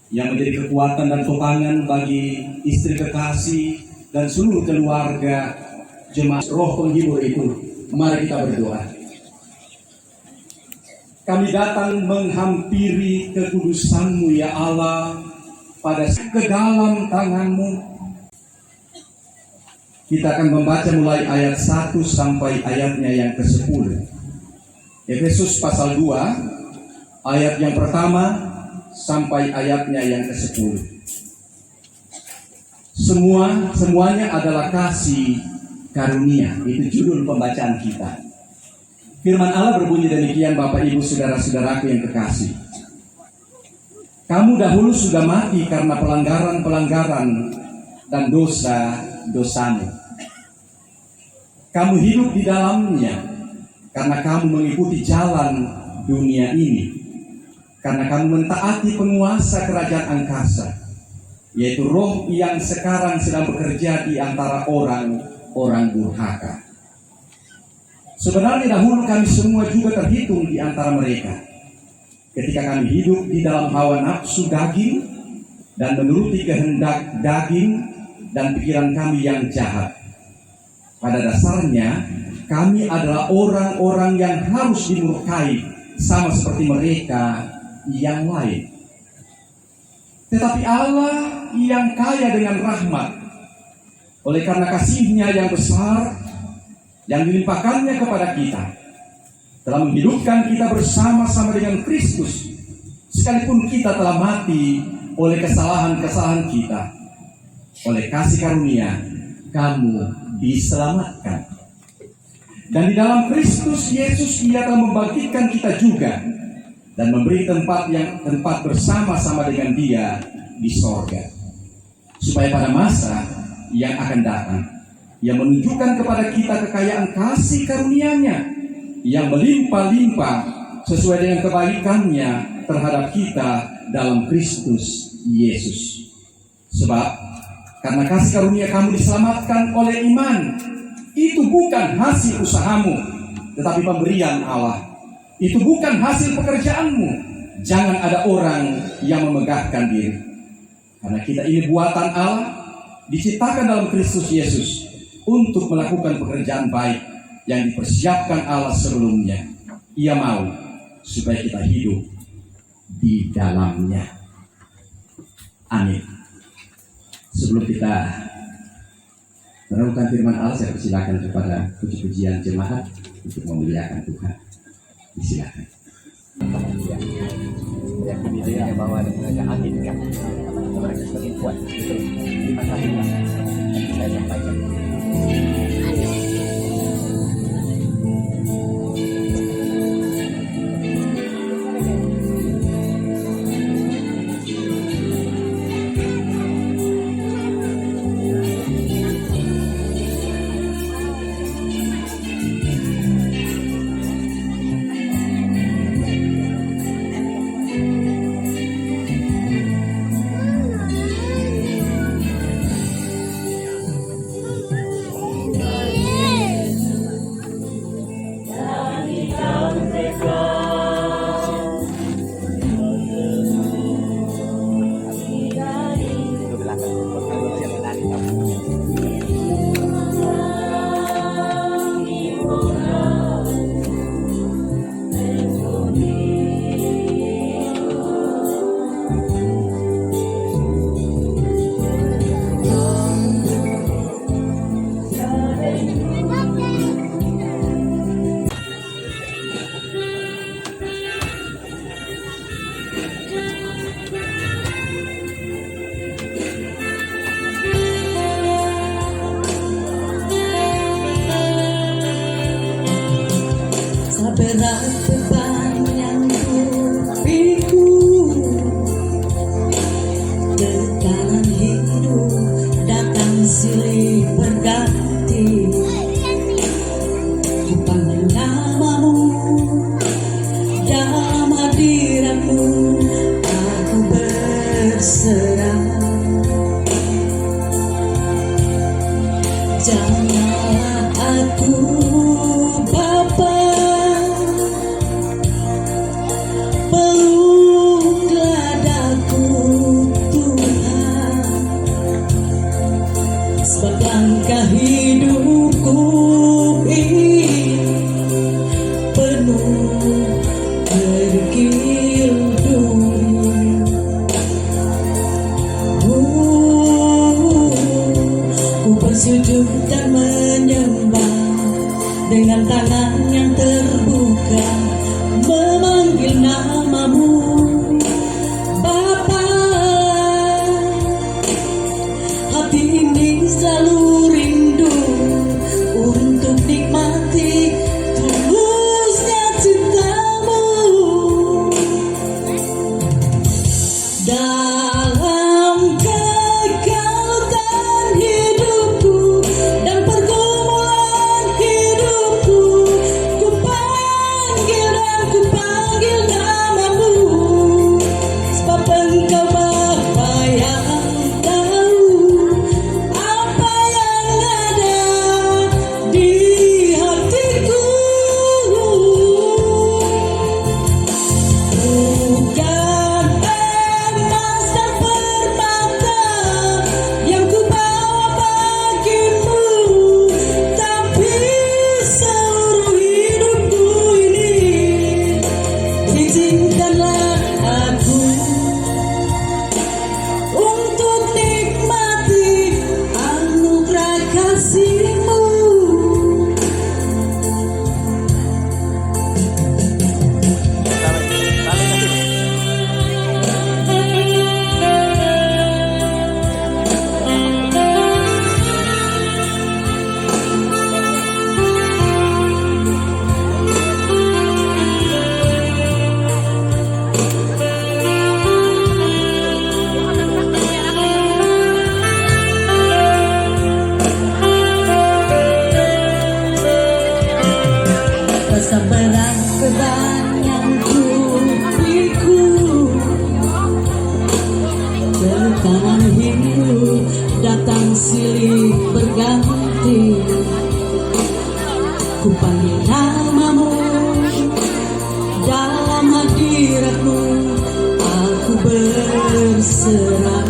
yang menjadi kekuatan dan topangan bagi istri kekasih dan seluruh keluarga jemaat roh penghibur itu. Mari kita berdoa. Kami datang menghampiri kekudusan-Mu ya Allah, pada ke dalam tangan-Mu. Kita akan membaca mulai ayat 1 sampai ayatnya yang ke-10. Efesus pasal 2, ayat yang pertama sampai ayatnya yang ke-10. Semuanya adalah kasih karunia. Itu judul pembacaan kita. Firman Allah berbunyi demikian, Bapak Ibu saudara-saudaraku yang kekasih. Kamu dahulu sudah mati karena pelanggaran-pelanggaran dan dosa-dosamu. Kamu hidup di dalamnya karena kamu mengikuti jalan dunia ini. Karena kamu mentaati penguasa kerajaan angkasa, yaitu roh yang sekarang sedang bekerja di antara orang durhaka. Sebenarnya dahulu kami semua juga terhitung di antara mereka, ketika kami hidup di dalam hawa nafsu daging dan menuruti kehendak daging dan pikiran kami yang jahat. Pada dasarnya kami adalah orang-orang yang harus dimurkai sama seperti mereka yang lain. Tetapi Allah yang kaya dengan rahmat, oleh karena kasih-Nya yang besar yang dilimpahkannya kepada kita, telah menghidupkan kita bersama-sama dengan Kristus, sekalipun kita telah mati oleh kesalahan-kesalahan kita. Oleh kasih karunia kamu diselamatkan. Dan di dalam Kristus Yesus Ia telah membangkitkan kita juga dan memberi tempat bersama-sama dengan Dia di sorga, supaya pada masa yang akan datang Ia menunjukkan kepada kita kekayaan kasih karunia-Nya yang melimpah-limpah sesuai dengan kebaikan-Nya terhadap kita dalam Kristus Yesus. Sebab karena kasih karunia kamu diselamatkan oleh iman. Itu bukan hasil usahamu, tetapi pemberian Allah. Itu bukan hasil pekerjaanmu. Jangan ada orang yang memegahkan diri. Karena kita ini buatan Allah, diciptakan dalam Kristus Yesus untuk melakukan pekerjaan baik yang dipersiapkan Allah sebelumnya. Ia mau supaya kita hidup di dalamnya. Amin. Sebelum kita merenungkan firman Allah, saya persilakan kepada puji-pujian jemaat untuk memuliakan Tuhan. Silakan. Meyakini dirinya bahwa ada tenaga angin kan, mereka semakin kuat. Terima kasih yang saya sampaikan. Berat beban yang kupikul, tekanan hidup datang silih berganti. Ku panggil namamu dalam hadiratmu, aku berserah. Janganlah aku Bapa, peluk dadaku ku panggil namamu. Dalam hadiratmu aku berserah.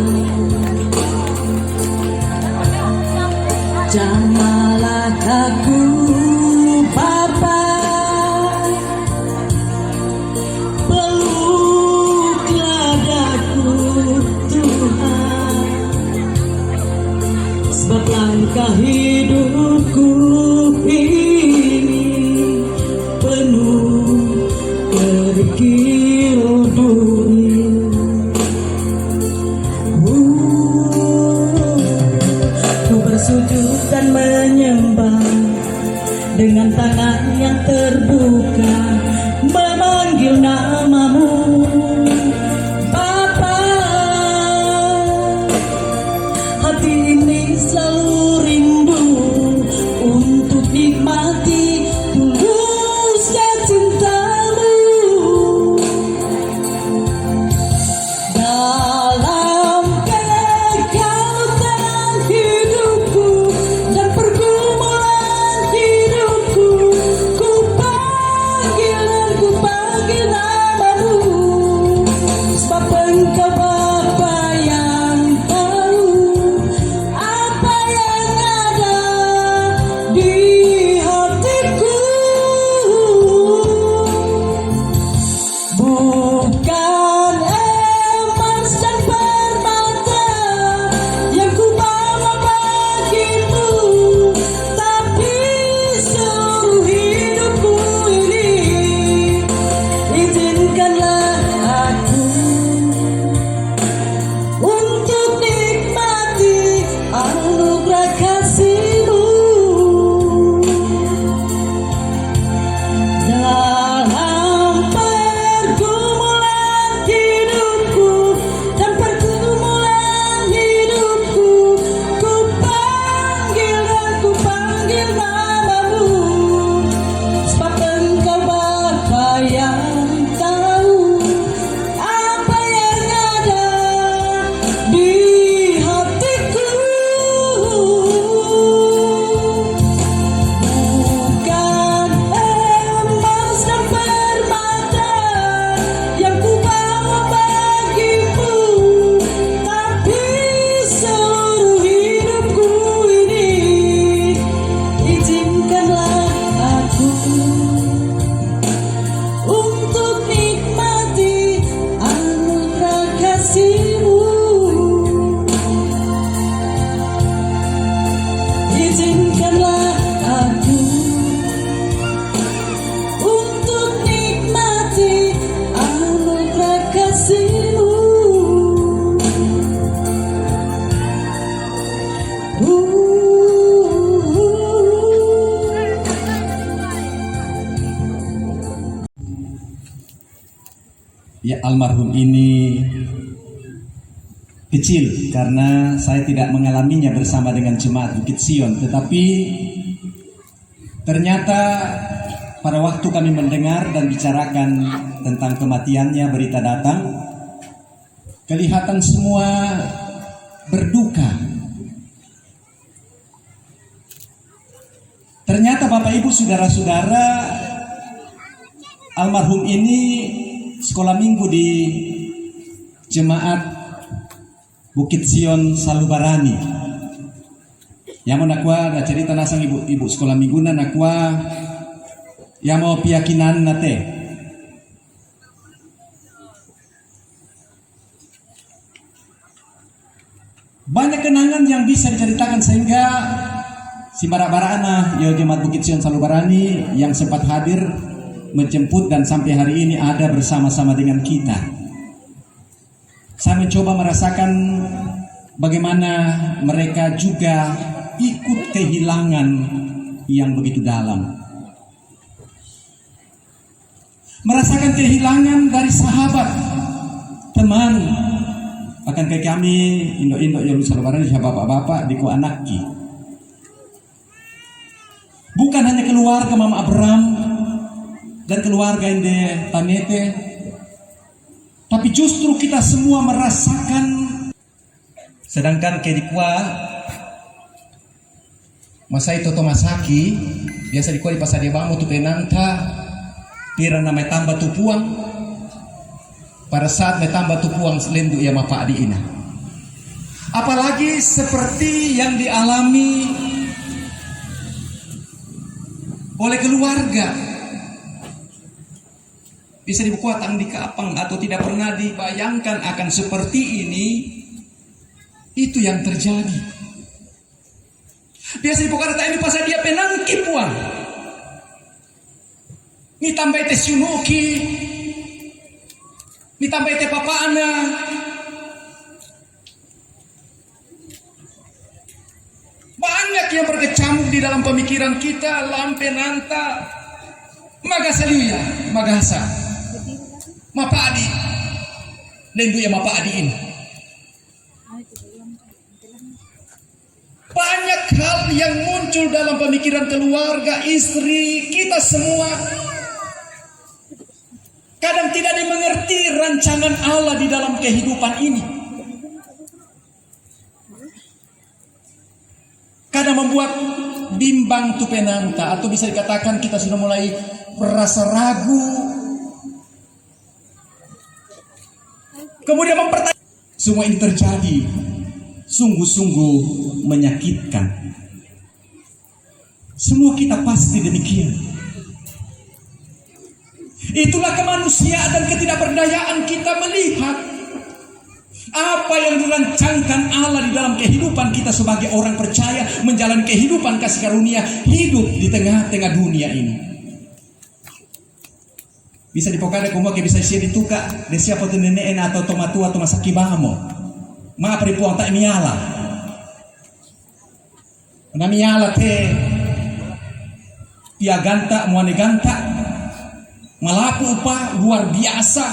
Jamahlah aku Bapa, peluklah daku Tuhan, sebab langkah hidupku ini penuh kerikil dunia. Ku bersujud dan menyembah dengan tangan yang terbuka, memanggil namamu Bapa. Hati ini selalu rindu untuk nikmati tulusnya cintamu. Dalam kegautan hidupku dan pergumulan hidupku, ku panggil namamu, sebab Engkau Bapa yang tahu apa yang ada di hatiku. Bukan emas dan permata yang ku bawa bagimu, tapi seluruh hidupku ini. Izinkanlah aku untuk nikmati anugerah kasih-Mu. Dalam pergumulan hidupku dan pergumulan hidupku, ku panggil namamu, sebab Engkau Bapa yang tahu apa yang ada di hatiku. Bukan emas dan permata yang ku bawa bagimu, tapi seluruh hidupku ini. Izinkanlah aku untuk nikmati anugerah kasih-Mu. Izinkanlah aku untuk nikmati anugerah kasih-Mu. Ya, almarhum ini kecil karena saya tidak mengalaminya bersama dengan jemaat Bukit Sion, tetapi ternyata pada waktu kami mendengar dan bicarakan tentang kematiannya, berita datang, kelihatan semua berduka. Ternyata Bapak Ibu Saudara-saudara, almarhum ini sekolah minggu di jemaat Bukit Sion Salubarani. Yang mau nakwa na cerita nasang ibu sekolah minggu na nakwa yang mau keyakinan nate. Banyak kenangan yang bisa diceritakan sehingga si bara-barana ya jemaat Bukit Sion Salubarani yang sempat hadir menjemput dan sampai hari ini ada bersama-sama dengan kita. Saya mencoba merasakan bagaimana mereka juga ikut kehilangan yang begitu dalam. Merasakan kehilangan dari sahabat, teman, bahkan kayak kami Indo-Indo yang Salubarani, bapak-bapak di Kuanaki. Bukan hanya keluarga Mama Abram dan keluarga Inde Tanete, tapi justru kita semua merasakan. Sedangkan Kedikwa Masai Toto Masaki Biasa di kodi pasal dia bangun tu penanta, pira na may tambah tu puang. Pada saat may tambah tu puang lendu ia mapa di ina. Apalagi seperti yang dialami oleh keluarga. Bisa dibuat ang di kapang atau tidak pernah dibayangkan akan seperti ini. Itu yang terjadi. Biasa dibuat kata ini pasal dia penangki puang. Ni tambah ite sunuki. Ni tambah ite papana. Banyak yang berkecamuk di dalam pemikiran kita. Lampe nanta. Magasaluya. Magasa. Mapadi. Lendu ya mapadi ini. Banyak hal yang muncul dalam pemikiran keluarga, istri, kita semua. Kadang tidak dimengerti rancangan Allah di dalam kehidupan ini. Kadang membuat bimbang tu penanta, atau bisa dikatakan kita sudah mulai merasa ragu. Kemudian mempertanyakan. Semua ini terjadi sungguh-sungguh menyakitkan. Semua kita pasti demikian. Itulah kemanusiaan dan ketidakberdayaan kita melihat apa yang dirancangkan Allah di dalam kehidupan kita sebagai orang percaya, menjalani kehidupan kasih karunia, hidup di tengah-tengah dunia ini. Bisa dipokada kumua ke bisa sia dituka de siapa tu nenek atau tomatua atau masaki bamo. Ma peripuang tak miala. Na miala te pia ganta muane ganta. Malaku upah luar biasa.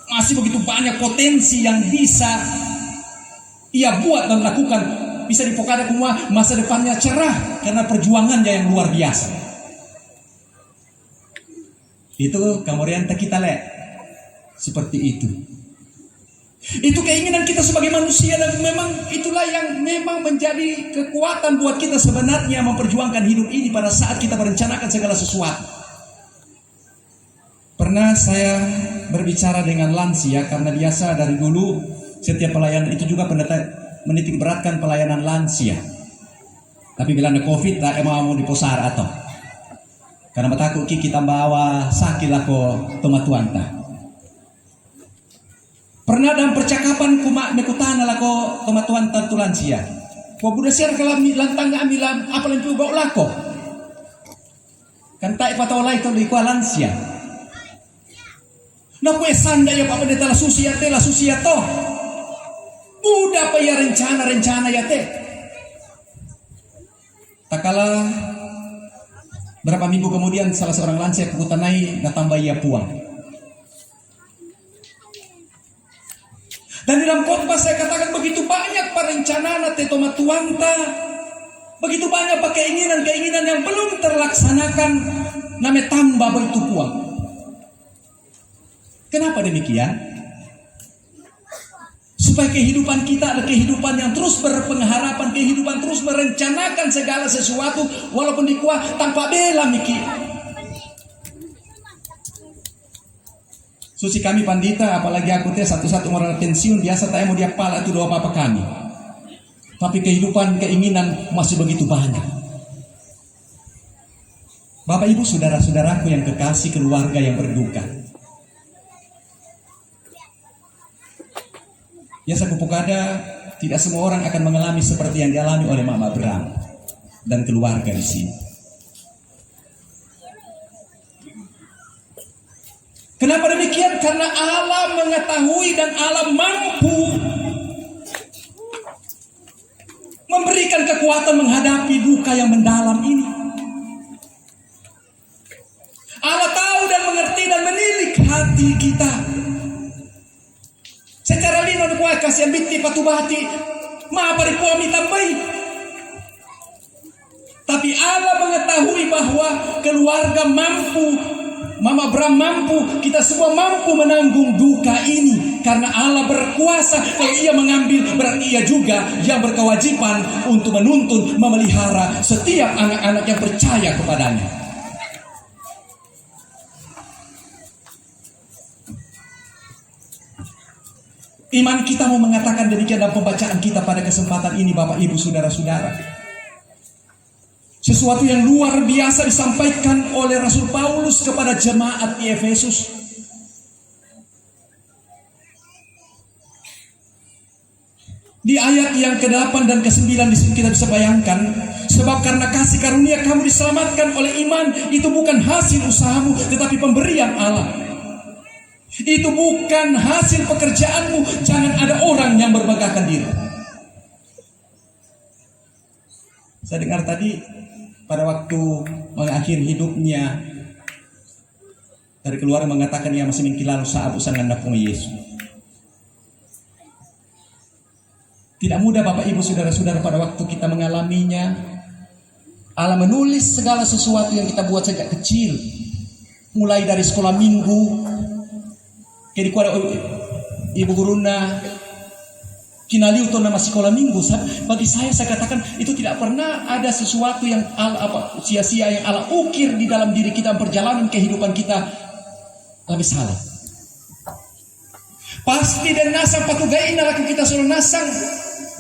Masih begitu banyak potensi yang bisa ia buat dan lakukan. Bisa dipokada kumua masa depannya cerah karena perjuangannya yang luar biasa. Itu kemudian kita lihat seperti itu. Itu keinginan kita sebagai manusia dan memang itulah yang memang menjadi kekuatan buat kita sebenarnya memperjuangkan hidup ini pada saat kita merencanakan segala sesuatu. Pernah saya berbicara dengan lansia karena biasa dari dulu setiap pelayanan itu juga menitik beratkan pelayanan lansia. Tapi bila ada COVID tak mau diposar atau karena mataku kita bawa sakit lako tomatuanta. Pernah dalam percakapan kuma mekutana lako tomatuanta tulansia. Kau budak siar kalau lantang amilam apa yang tu bawa lako. Kan tak patolai itu di lansia. Nak kue sanda ya papa de tala susia to. Udah apa ya rencana ya teh. Tak kalah berapa minggu kemudian salah seorang lansia kukutanai natambah ia puang. Dan di dalam khotbah saya katakan begitu banyak perencanaan tetomatuanta, begitu banyak keinginan yang belum terlaksanakan, namanya tambah begitu puang. Kenapa demikian? Supaya kehidupan kita adalah kehidupan yang terus berpengharapan, kehidupan terus merencanakan segala sesuatu walaupun dikuah tanpa bela mikir. Suci kami pandita, apalagi aku teh satu-satu orang pensiun biasa tak mau dia pala itu doa apa kami. Tapi kehidupan keinginan masih begitu banyak. Bapak Ibu saudara-saudaraku yang kekasih, keluarga yang berduka. Ya sakupukada tidak semua orang akan mengalami seperti yang dialami oleh Mama Bram dan keluarga di sini. Kenapa demikian? Karena Allah mengetahui dan Allah mampu memberikan kekuatan menghadapi duka yang mendalam ini. Allah tahu dan mengerti dan menilik hati kita. Secara lino kuat kasih binti patubati, maaf dari puami tambai. Tapi Allah mengetahui bahwa keluarga mampu, Mama Bram mampu, kita semua mampu menanggung duka ini. karena Allah berkuasa. Kalau ia mengambil, berarti ia juga yang berkewajiban untuk menuntun, memelihara setiap anak-anak yang percaya kepadanya. Iman kita mau mengatakan demikian dalam pembacaan kita pada kesempatan ini, Bapak Ibu Saudara-saudara. Sesuatu yang luar biasa disampaikan oleh Rasul Paulus kepada jemaat di Efesus. Di ayat yang ke-8 dan ke-9 di sini kita bisa bayangkan, sebab karena kasih karunia kamu diselamatkan oleh iman, itu bukan hasil usahamu tetapi pemberian Allah. Itu bukan hasil pekerjaanmu. Jangan ada orang yang berbanggakan diri. Saya dengar tadi pada waktu mengakhiri hidupnya, dari keluarga mengatakan ia masih mengkilau saat usaha ngandapung Yesus. Tidak mudah Bapak Ibu Saudara-saudara pada waktu kita mengalaminya. Allah menulis segala sesuatu yang kita buat sejak kecil, mulai dari sekolah minggu. Jadi kuada ibu guruna kinaliu to nama sekolah minggu. Bagi saya katakan itu tidak pernah ada sesuatu yang sia-sia yang Allah ukir di dalam diri kita, perjalanan kehidupan kita lebih salah. Pasti dan nasang patugai laku kita suruh nasang,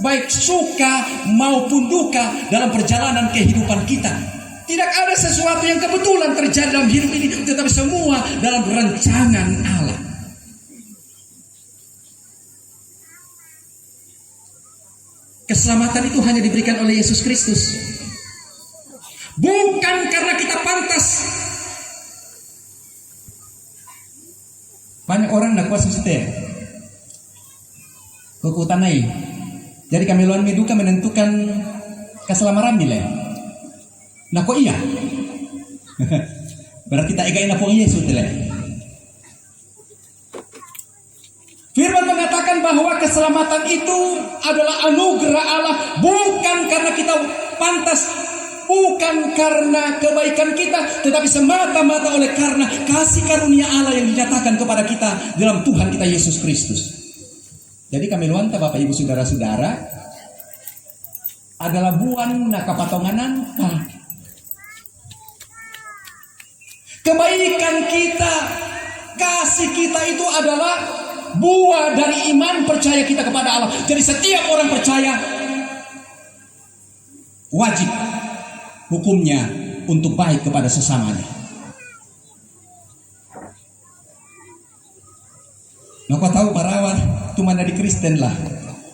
baik suka maupun duka dalam perjalanan kehidupan kita. Tidak ada sesuatu yang kebetulan terjadi dalam hidup ini, tetapi semua dalam rancangan Allah. Keselamatan itu hanya diberikan oleh Yesus Kristus. Bukan karena kita pantas. Banyak orang nak kuasa setia. Kukutanai. Jadi kami luar meduka menentukan keselamatan bila. Nah kok iya? Berarti tak egain apa Yesus telah. Firman mengatakan bahwa keselamatan itu adalah anugerah Allah, bukan karena kita pantas, bukan karena kebaikan kita, tetapi semata-mata oleh karena kasih karunia Allah yang dinyatakan kepada kita dalam Tuhan kita Yesus Kristus. Jadi kami luanta Bapak Ibu Saudara-saudara adalah buan nakapatonganan. Kebaikan kita, kasih kita itu adalah buah dari iman percaya kita kepada Allah. Jadi setiap orang percaya wajib hukumnya untuk baik kepada sesamanya. Nah kau tahu parawar itu mana di Kristen lah.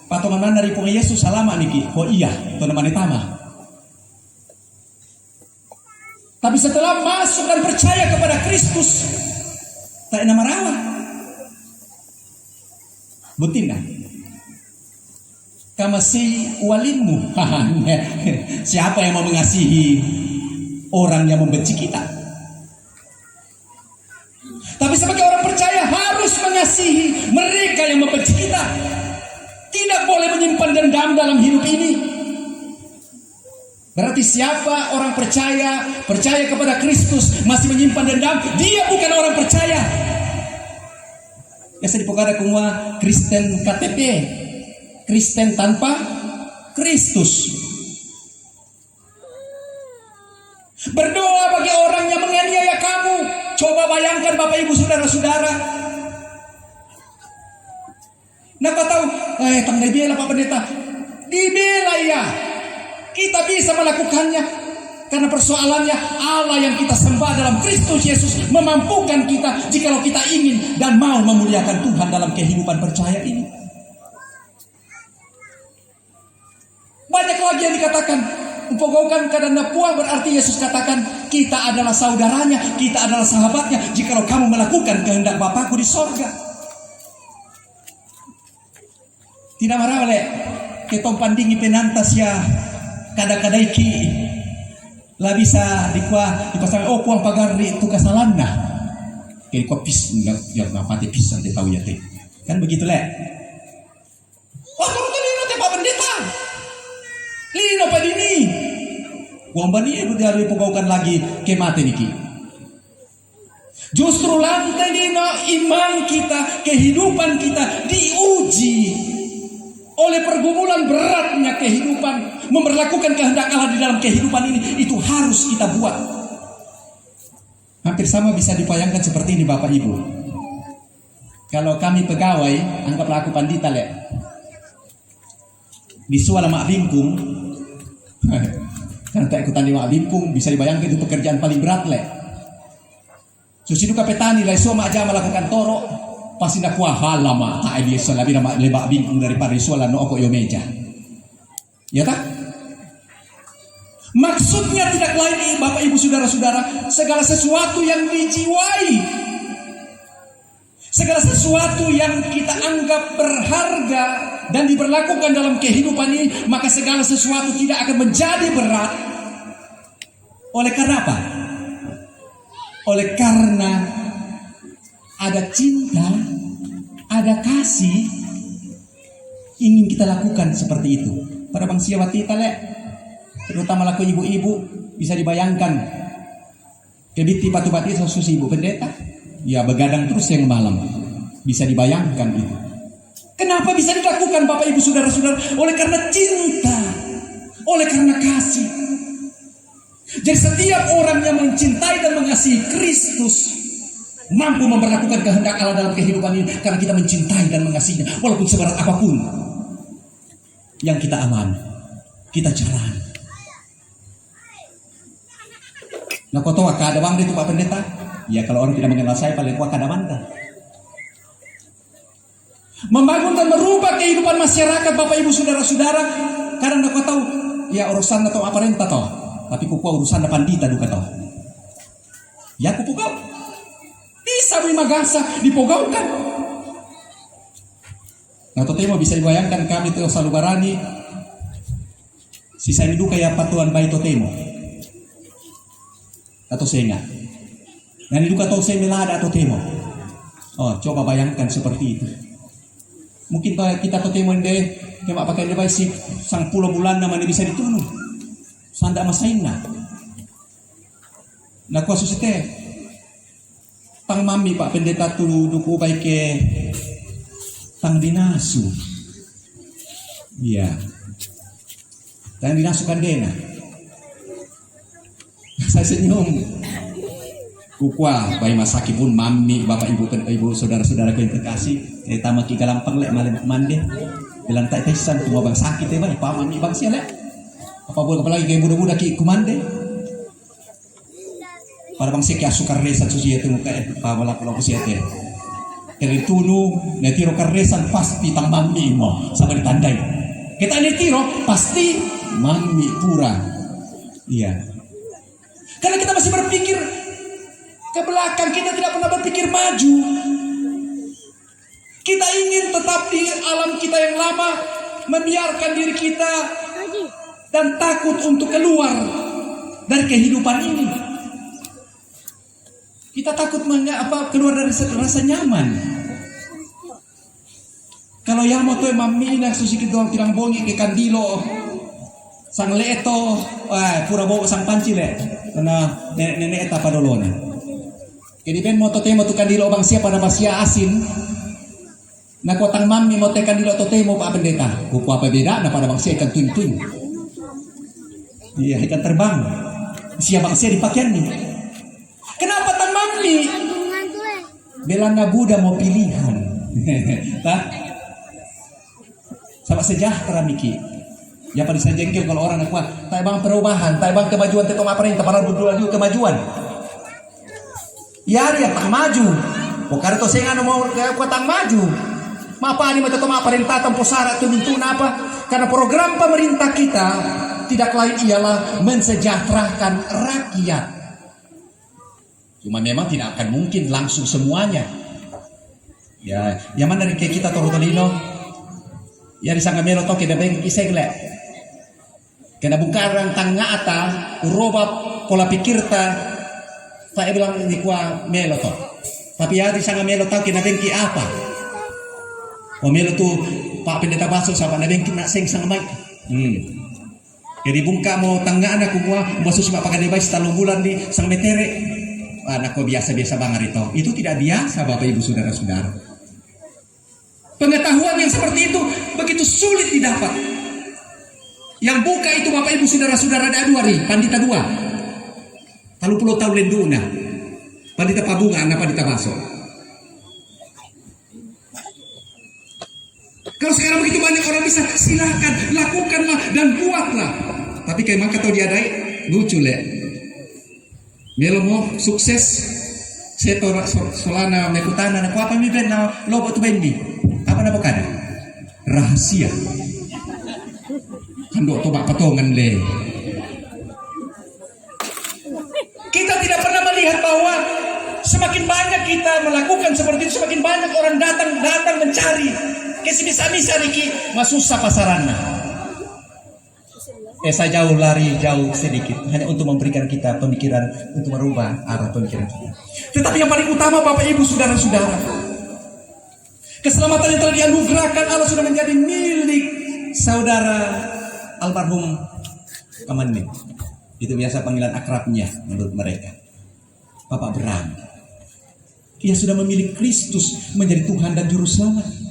Patongan mana dari Pung Yesus salama niki. Oh iya, itu namanya tama. Tapi setelah masuk dan percaya kepada Kristus, tak nama rawa. Butina kamasi walinmu. Siapa yang mau mengasihi orang yang membenci kita? Tapi sebagai orang percaya harus mengasihi mereka yang membenci kita. Tidak boleh menyimpan dendam dalam hidup ini. Berarti siapa orang percaya kepada Kristus masih menyimpan dendam, dia bukan orang percaya. Biasa dipokada kumwa Kristen KTP, Kristen tanpa Kristus. Berdoa bagi orang yang menganiaya kamu. Coba bayangkan Bapak Ibu Saudara-saudara. Nah kau tahu, tang dibela Pak Pendeta, dibela ya. Kita bisa melakukannya. Karena persoalannya Allah yang kita sembah dalam Kristus Yesus memampukan kita jikalau kita ingin dan mau memuliakan Tuhan dalam kehidupan percaya ini. Banyak lagi yang dikatakan. Umpogaukan kadang puang berarti Yesus katakan kita adalah saudaranya, kita adalah sahabatnya jikalau kamu melakukan kehendak Bapakku di sorga. Tidak marah oleh ketong pandingi penantas ya kadang-kadaiki lah bisa dipasang puang pagari itu kesalahan nah kayak kok pis nggak ngapati pisan dia tahu ya teh kan begitu leh. Wah kalau tadi nanti Pak Pendeta lino Pak Dini uang bani itu dia dipogaukan lagi ke mati niki. Justru lantai dino iman kita, kehidupan kita dan beratnya kehidupan, memberlakukan kehendak Allah di dalam kehidupan ini, itu harus kita buat. Hampir sama bisa dipayangkan seperti ini Bapak Ibu. Kalau kami pegawai, anggaplah aku pandita le, disual sama bingkung, karena tak ikutan di mak bingkung, bisa dibayangkan itu pekerjaan paling berat le. Susiduka petani le, so mak aja melakukan toro, pasti nak kuah halama tak dia lebih nama lebak bingkung daripada disualan no oko yo meja. Ya tak? Maksudnya tidak lain Bapak Ibu Saudara-saudara, segala sesuatu yang dijiwai, segala sesuatu yang kita anggap berharga dan diberlakukan dalam kehidupan ini, maka segala sesuatu tidak akan menjadi berat. Oleh karena apa? Oleh karena ada cinta, ada kasih, ingin kita lakukan seperti itu. Pada bangsa watita le, terutama laku ibu-ibu, bisa dibayangkan kebiti patu bati susi ibu pendeta, ya begadang terus yang malam, bisa dibayangkan itu. Kenapa bisa dilakukan Bapak Ibu Saudara-saudara? Oleh karena cinta, oleh karena kasih. Jadi setiap orang yang mencintai dan mengasihi Kristus mampu memperlakukan kehendak Allah dalam kehidupan ini, karena kita mencintai dan mengasihinya, walaupun seberat apapun yang kita aman, kita jalani. Nah, kau tahu kada bang itu Pak Pendeta? Ya kalau orang tidak mengenal saya paling kuat kada bangga. Membangun dan merubah kehidupan masyarakat Bapak Ibu Saudara-saudara. Karena kau tahu, ya urusan atau apa renta toh, tapi kuku urusan pandita duka toh. Ya kuku kau bisa magasa dipogaukan. Nah, totemo bisa dibayangkan kami itu salubarani. Sisa ini duka ya patuan bayi totemo. Atau senga. Dan itu kata saya melada atau temo. Oh, coba bayangkan seperti itu. Mungkin kita atau temo deh, kemak pakai lebay sih, sang pulau bulan namanya bisa ditunuh. Sanda masaina. Nah, kuasus itu tang mami Pak Pendeta tulu duku baik ke tang dinasu. Iya. Tang dinasukan dena. Saya senyum. Kukwa bayi masaki pun mami Bapak Ibu saudara-saudara yang terkasih, tamak ki galampang lek malam mande bilang tak tesan tu bang sakit bayi pa mami bang sia lek apa boleh apalagi kayak budak-budak ki kumande para bang sia sukar resan susi itu muka pa wala pulau sia teh dari tunu netiro karesan pasti tang mami mo sama ditandai kita netiro pasti mami pura. Iya. Karena kita masih berpikir ke belakang, kita tidak pernah berpikir maju. Kita ingin tetap di alam kita yang lama, membiarkan diri kita dan takut untuk keluar dari kehidupan ini. Kita takut keluar dari rasa nyaman. Kalau yang mau tuh mamina susi kita tidak bongi ke kandilo, sang leto, pura bawa sang panci le. Karena nenek eta padolona. Jadi ben moto temo tu kandilo bang siapa pada basia asin. Na kotang mami mo te kandilo to temo Pak Pendeta. Kuku apa beda na pada bang sia ikan tuing-tuing. Iya ikan terbang. Sia bang sia di pakaian nih. Kenapa tang mami? Belanda Buddha mau pilihan. Tah? Sama sejahtera miki. Ya pada saya jengkel kalau orang kuat, tak bang perubahan, tak bang kemajuan, tetap apa perintah, padahal berdua juga kemajuan. Ya dia tak maju, bukan itu saya nggak mau kuatang maju. Mapa ini tetap apa perintah tempo syarat tuntun apa? Karena program pemerintah kita tidak lain ialah mensejahterakan rakyat. Cuma memang tidak akan mungkin langsung semuanya. Ya, yang mana dari kita Torotolino, ya di sangka melo toke dabeng isegle. Kena bungkaran tangga ata, uroba pola pikir saya bilang ini kuah melo toh. Tapi ya di sana melo tahu kena bengki apa? Oh melo tu Pak Pendeta Baso sama na bengki nak seng sang mai. Jadi bungka mau tangga anak kuah baso cuma pakai device 3 bulan di sang metere. Anak ko biasa-biasa banget itu. Itu tidak biasa Bapak Ibu Saudara-saudara. Pengetahuan yang seperti itu begitu sulit didapat. Yang buka itu Bapak Ibu saudara-saudara ada dua ri, pandita dua. Talu pulau tahu lenduna. Pandita pabunga, anak pandita baso. Kalau sekarang begitu banyak orang bisa, silakan lakukanlah dan buatlah. Tapi kayak maka tahu dia lucu le. Melomo sukses. Saya torak solana mekutana na apa mi ben na lobo tu bendi. Apa na bukan? Rahasia. Handok tobak patongan le. Kita tidak pernah melihat bahwa semakin banyak kita melakukan seperti itu, semakin banyak orang datang mencari. Kesibisa-bisa Riki masusah pasarannya. Saya jauh lari jauh sedikit hanya untuk memberikan kita pemikiran untuk merubah arah pemikiran kita. Tetapi yang paling utama Bapak Ibu saudara-saudara, keselamatan yang telah dianugerahkan Allah sudah menjadi milik saudara almarhum Kamanding. Itu biasa panggilan akrabnya menurut mereka, Bapak Bram. Ia sudah memilih Kristus menjadi Tuhan dan Juru Selamat.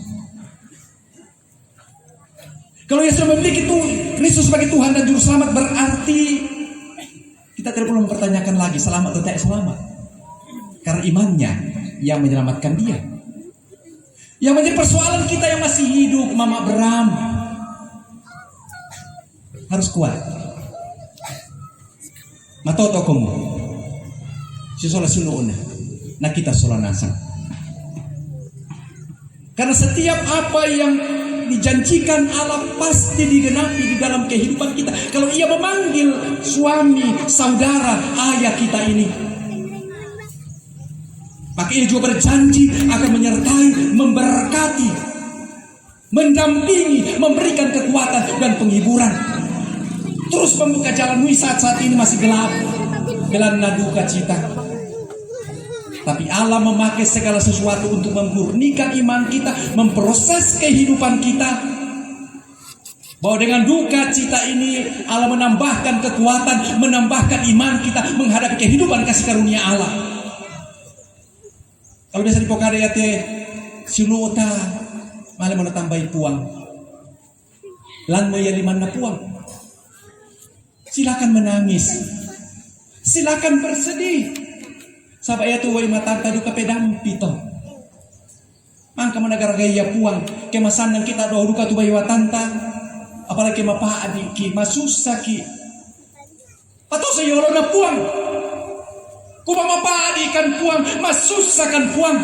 Kalau ia sudah memiliki Kristus sebagai Tuhan dan Juru Selamat, berarti kita tidak perlu mempertanyakan lagi selamat atau tidak selamat. Karena imannya yang menyelamatkan dia. Yang menjadi persoalan kita yang masih hidup, Mama Bram, harus kuat. Matoto kamu, si sola sunuuna, nah kita sola nasang. Karena setiap apa yang dijanjikan Allah pasti digenapi di dalam kehidupan kita. Kalau ia memanggil suami, saudara, ayah kita ini, maka ia juga berjanji akan menyertai, memberkati, mendampingi, memberikan kekuatan dan penghiburan. Terus membuka jalan saat ini masih gelap, gelana duka cita. Tapi Allah memakai segala sesuatu untuk memurnikan iman kita, memproses kehidupan kita. Bahwa dengan duka cita ini Allah menambahkan kekuatan, menambahkan iman kita menghadapi kehidupan kasih karunia Allah. Kalau biasa di Pokare te sinuota malah mau tambahin puang. Lan mo liman na puang. Silakan menangis. Silakan bersedih. Sabay ito way matanta do kapedampi to. Mangka managaragaya puang kemasan ng kita do duka tubay watanta. Apalagi mapaadi ki masusaki. Atau sa yolo na puang. Kung mapaadi kan puang, masusakan puang.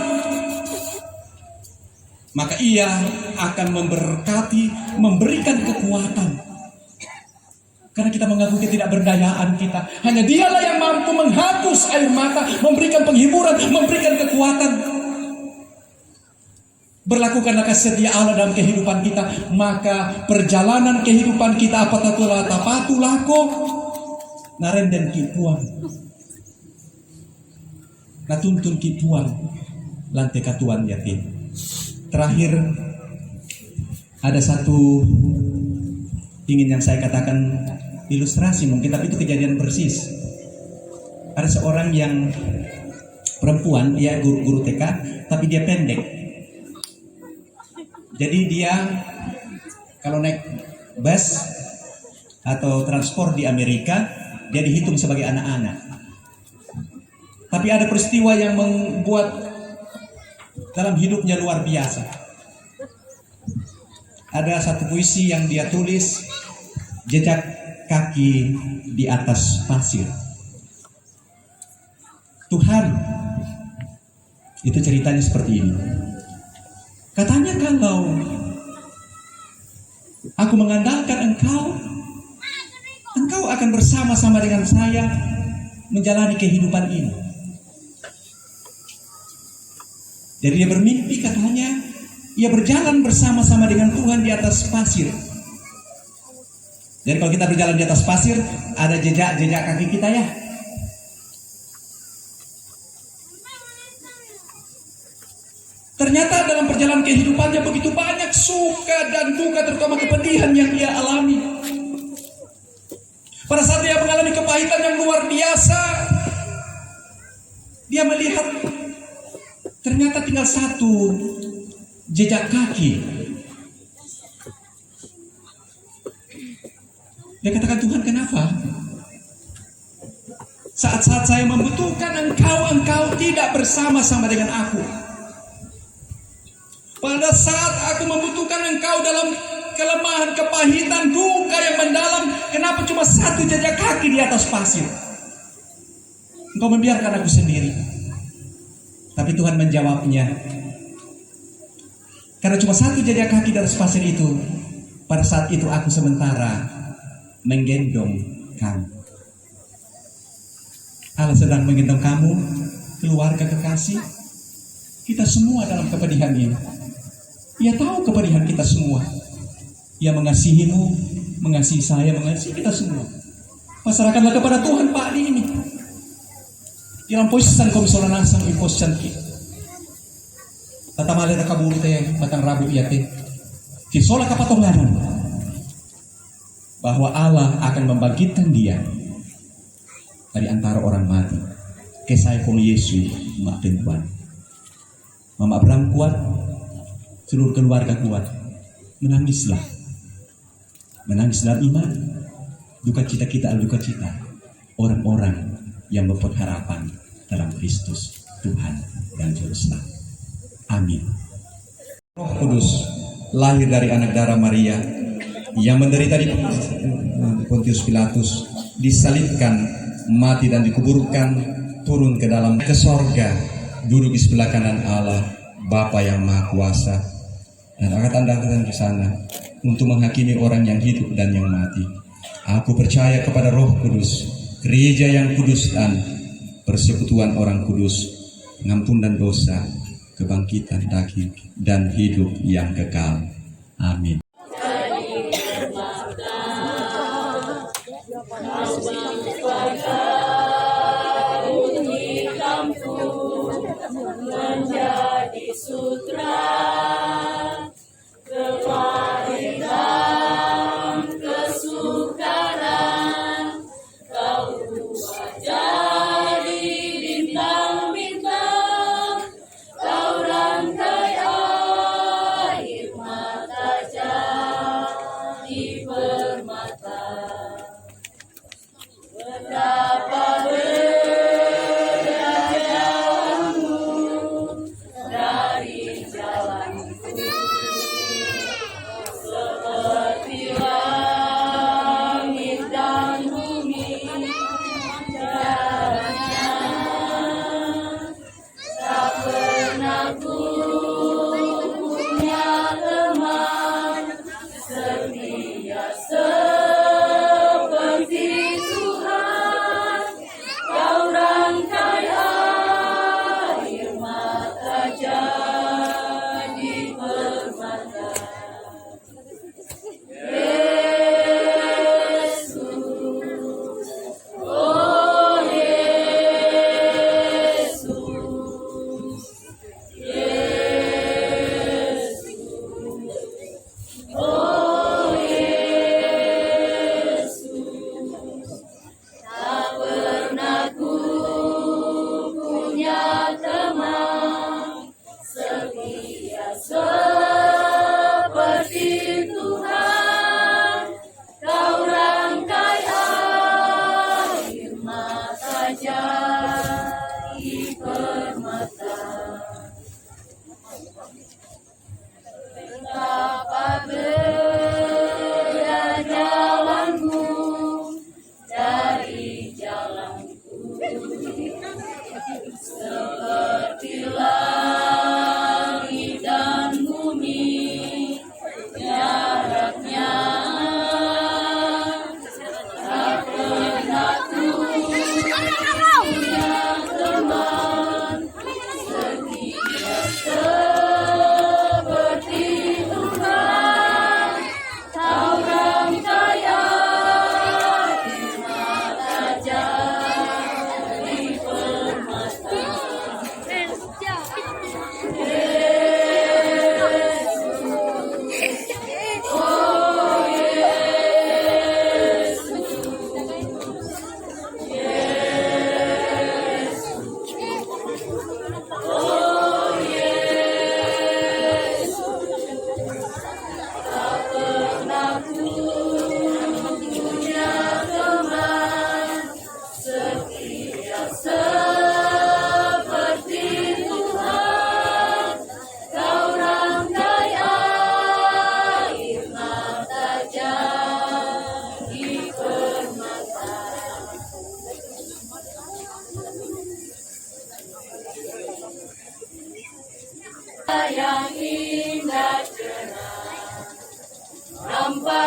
Maka ia akan memberkati, memberikan kekuatan. Karena kita mengaku ketidakberdayaan kita. Hanya dialah yang mampu menghapus air mata, memberikan penghiburan, memberikan kekuatan. Berlakukanlah kasih setia Allah dalam kehidupan kita. Maka perjalanan kehidupan kita apatatulah tapatulako narenden kipuan. Natuntun kipuan lantai katuan yatim. Terakhir ada satu ingin yang saya katakan ilustrasi mungkin, tapi itu kejadian persis. Ada seorang yang perempuan, dia guru TK, tapi dia pendek. Jadi dia kalau naik bus atau transport di Amerika, dia dihitung sebagai anak-anak. Tapi ada peristiwa yang membuat dalam hidupnya luar biasa. Ada satu puisi yang dia tulis, jejak kaki di atas pasir. Tuhan, itu ceritanya seperti ini. Katanya kalau aku mengandalkan engkau akan bersama-sama dengan saya menjalani kehidupan ini. Jadi dia bermimpi katanya, ia berjalan bersama-sama dengan Tuhan di atas pasir. Dan kalau kita berjalan di atas pasir, ada jejak-jejak kaki kita ya. Ternyata dalam perjalanan kehidupannya begitu banyak suka dan duka, terutama kepedihan yang ia alami. Pada saat dia mengalami kepahitan yang luar biasa, dia melihat ternyata tinggal satu jejak kaki. Dia katakan, Tuhan, kenapa? Saat-saat saya membutuhkan engkau tidak bersama-sama dengan aku. Pada saat aku membutuhkan engkau dalam kelemahan, kepahitan, duka yang mendalam, kenapa cuma satu jejak kaki di atas pasir? Engkau membiarkan aku sendiri. Tapi Tuhan menjawabnya, karena cuma satu jejak kaki di atas pasir itu, pada saat itu aku sementara menggendong kamu. Allah sedang menggendong kamu, keluarga kekasih, kita semua dalam kepedihan ini. Ia tahu kepedihan kita semua. Ia mengasihimu, mengasihi saya, mengasihi kita semua. Pasrahkanlah kepada Tuhan Pak di ini. Dalam posisi komisioner nasang imposisan kita. Tata malera kaburu teh, batang rabu iya teh. Kisola kapatonglanan. Bahwa Allah akan membangkitkan dia dari antara orang mati. Kesai pun Yesus mak tentuan. Mama Abraham kuat, seluruh keluarga kuat. Menangislah. Menangis dalam iman. Duka cita kita adalah duka cita orang-orang yang berpengharapan dalam Kristus Tuhan dan Juru Selamat. Amin. Roh Kudus lahir dari anak darah Maria yang menderita di Pontius Pilatus, disalibkan, mati dan dikuburkan, turun ke dalam ke sorga, duduk di sebelah kanan Allah Bapa yang Maha Kuasa, dan akan datang ke sana untuk menghakimi orang yang hidup dan yang mati. Aku percaya kepada Roh Kudus, gereja yang kudus dan persekutuan orang kudus, pengampunan dosa, kebangkitan daging, dan hidup yang kekal. Amin. Menjadi sutra kesukaran, kau buat jadi bintang-bintang, kau rangkai air mata jatuh.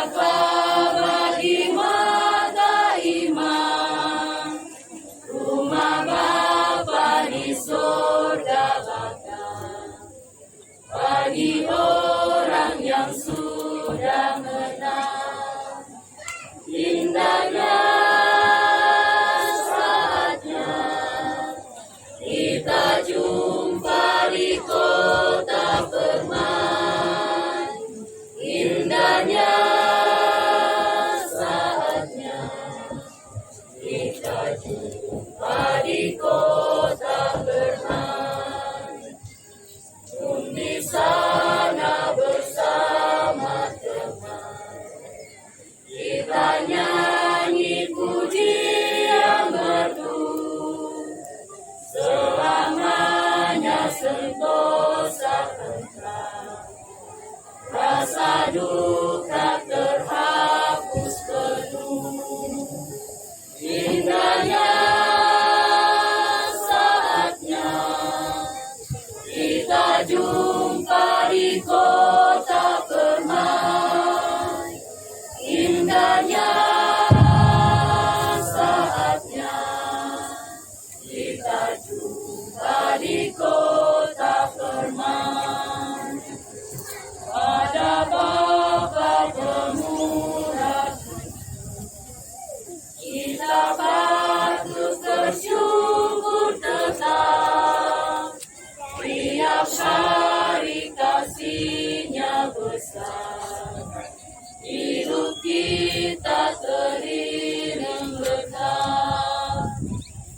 kerabat di mata iman, rumah Bapa di surga bakal bagi orang yang sudah menang. Indahnya saatnya kita jumpa di kota permai. Indahnya saatnya kita jumpa di kota permai. Di sana bersama teman, kita nyanyi pujian merdu. Selamanya sentosa tentram, rasa duka terhapus penuh. Indahnya saatnya kita jumpa di kota permai. Indahnya saatnya kita jumpa di kota permai. Pada Bapa pemurah, kita patut bersyukur tetap. Tiap hari kasih-Nya besar, hidup kita teriring berkah.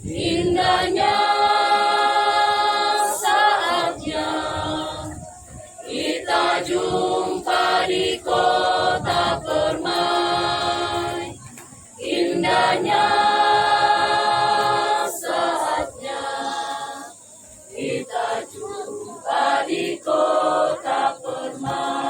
Indahnya saatnya kita jumpa di kota permai. Indahnya saatnya kita jumpa di kota permai.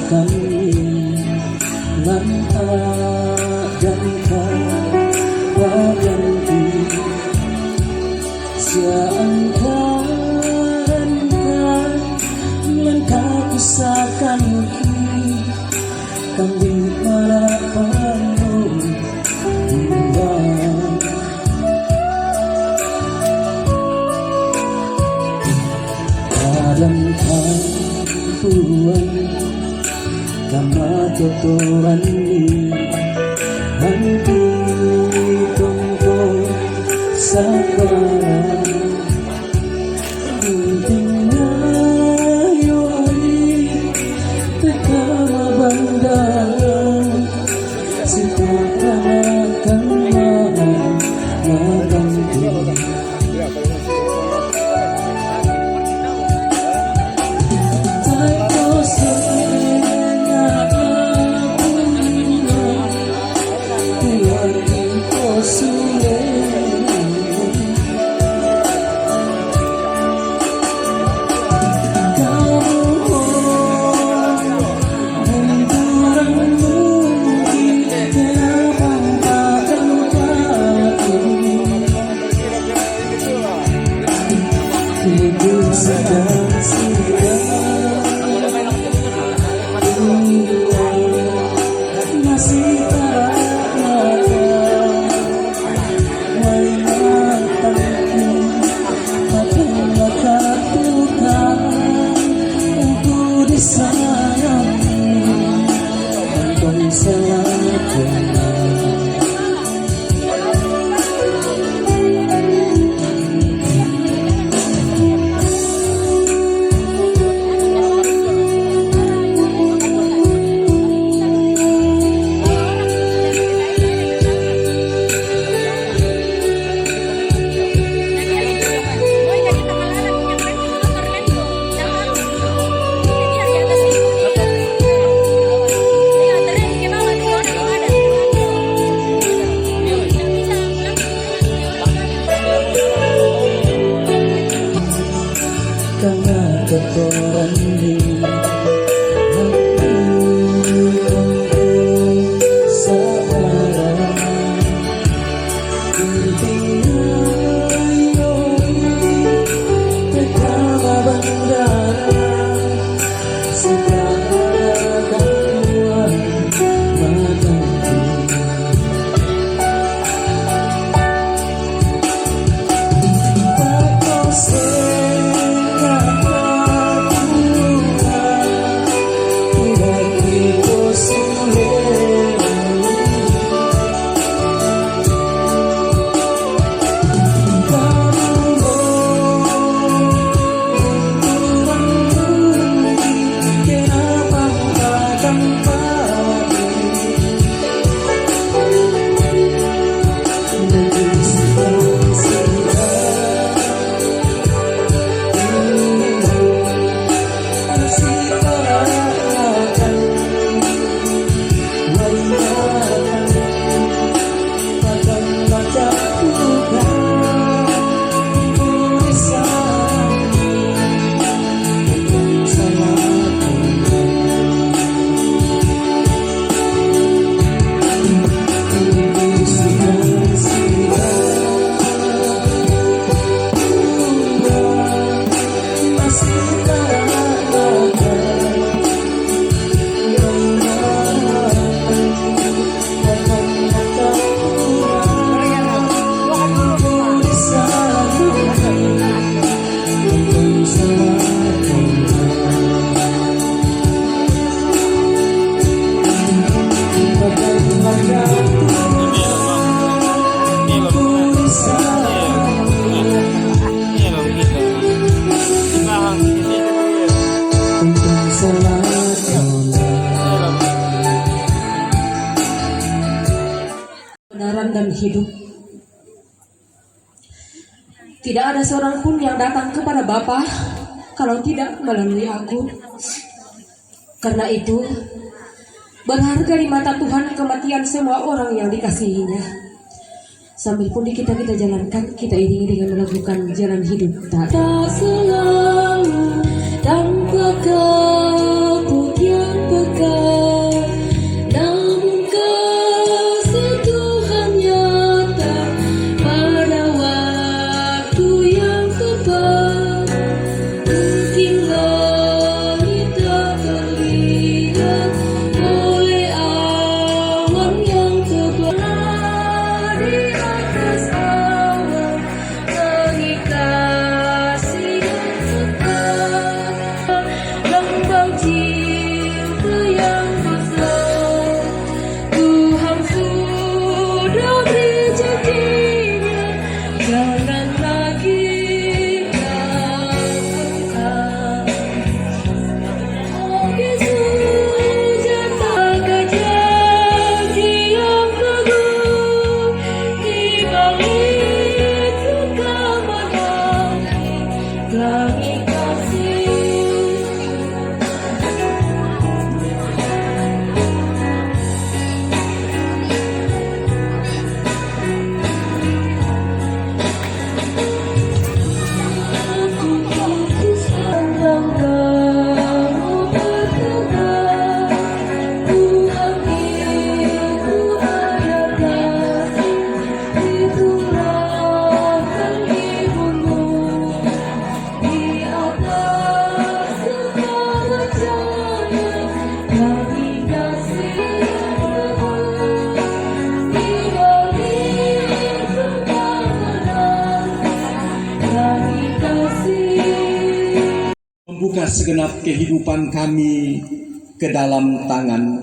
Kami dan kawaganti seangkaran langkah kami malapan dalam kampuan kama totoan ni hanti tungko sa parang tingna yo ay teka mabanda sitakan kama maganti karena kotoran di hati seorang intinya pertama bandara segala gangguan mataku. Kebenaran dan hidup. Tidak ada seorang pun yang datang kepada Bapa kalau tidak melalui aku. Karena itu, berharga di mata Tuhan kematian semua orang yang dikasihinya. Sambil pun kita jalankan, kita iringi dengan melakukan jalan hidup. Tak selalu tanpa kabut yang pekat, namun kasih Tuhan nyata pada waktu yang tepat. Mungkin langit tak terlihat oleh awan yang tebal, di atas awan langit kasih yang tepat. Lambang cinta yang besar, Tuhan sudah beri janjinya. Jangan lagi takutkan. Yesus jatakan janji yang teguh di balik luka menanti langit kasih. Aku putuskan kamu bertobat. Tuhan itu ada kasih, diturahkan ibumu di atas segala jaya. Kami kasih teguh di balik luka menanti. Kami kasih. Membuka segenap kehidupan kami ke dalam tangan.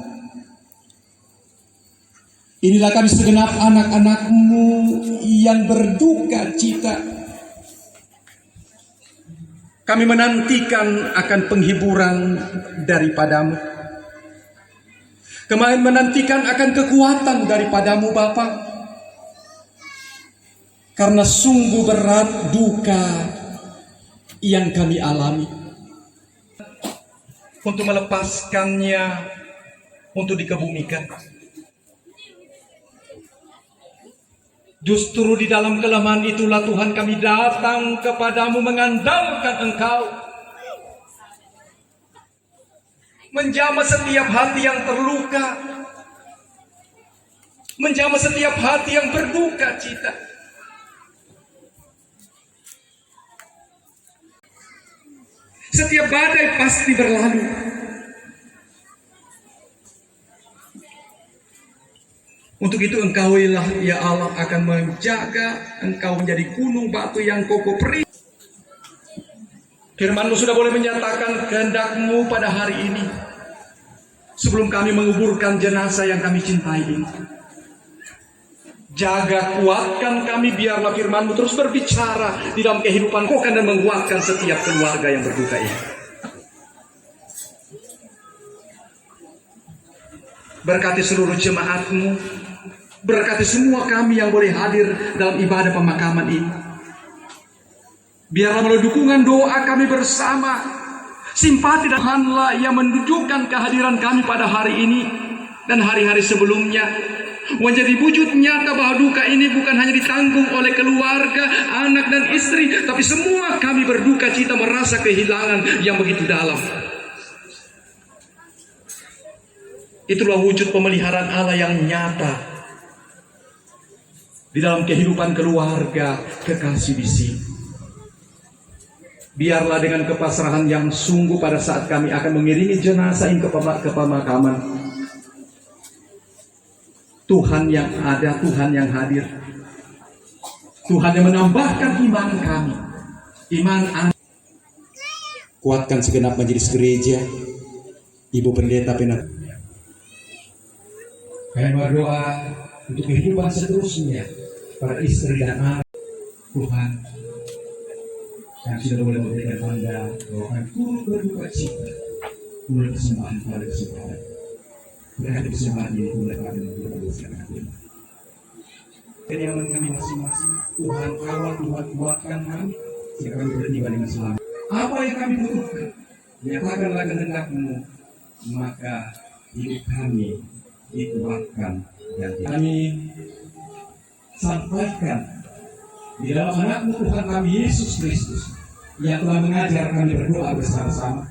Inilah kami segenap anak-anak-Mu yang berduka cita. Kami menantikan akan penghiburan daripadamu. Kami menantikan akan kekuatan daripadamu Bapa. Karena sungguh berat duka yang kami alami. Untuk melepaskannya, untuk dikebumikan. Justru di dalam kelemahan itulah Tuhan kami datang kepadamu mengandalkan Engkau. Menjamah setiap hati yang terluka. Menjamah setiap hati yang berduka cita. Setiap badai pasti berlalu. Untuk itu Engkau ya Allah akan menjaga Engkau menjadi gunung batu yang kokoh perih. Firman-Mu sudah boleh menyatakan kehendak-Mu pada hari ini. Sebelum kami menguburkan jenazah yang kami cintai ini. Jaga, kuatkan kami, biarlah firman-Mu terus berbicara di dalam kehidupan kami dan menguatkan setiap keluarga yang berduka ini. Berkati seluruh jemaat-Mu, berkati semua kami yang boleh hadir dalam ibadah pemakaman ini. Biarlah melalui dukungan doa kami bersama, simpati dan Tuhanlah yang menunjukkan kehadiran kami pada hari ini dan hari-hari sebelumnya. Menjadi wujud nyata bahwa duka ini bukan hanya ditanggung oleh keluarga, anak dan istri, tapi semua kami berduka cita merasa kehilangan yang begitu dalam. Itulah wujud pemeliharaan Allah yang nyata di dalam kehidupan keluarga kekasih di sini. Biarlah dengan kepasrahan yang sungguh pada saat kami akan mengiringi jenazah ini ke pemakaman, Tuhan yang ada, Tuhan yang hadir, Tuhan yang menambahkan iman kami, iman anak. Kuatkan segenap majelis gereja, Ibu Pendeta Penak. Kami berdoa untuk kehidupan seterusnya para istri dan anak. Tuhan yang sudah boleh memberikan tanda bahwa kami turut berduka cita, turut persembahan pada kesempatan. Berkati persembahan ini mulai kami berdoa kami. Kediaman kami masing-masing, Tuhan kawal, Tuhan kuatkan kami, sehingga kami bertiba dengan selamat. Apa yang kami butuhkan, nyatakanlah kehendak-Mu, maka hidup kami dikuatkan dan kami sampaikan di dalam anak-Mu Tuhan kami Yesus Kristus yang telah mengajar kami berdoa bersama-sama.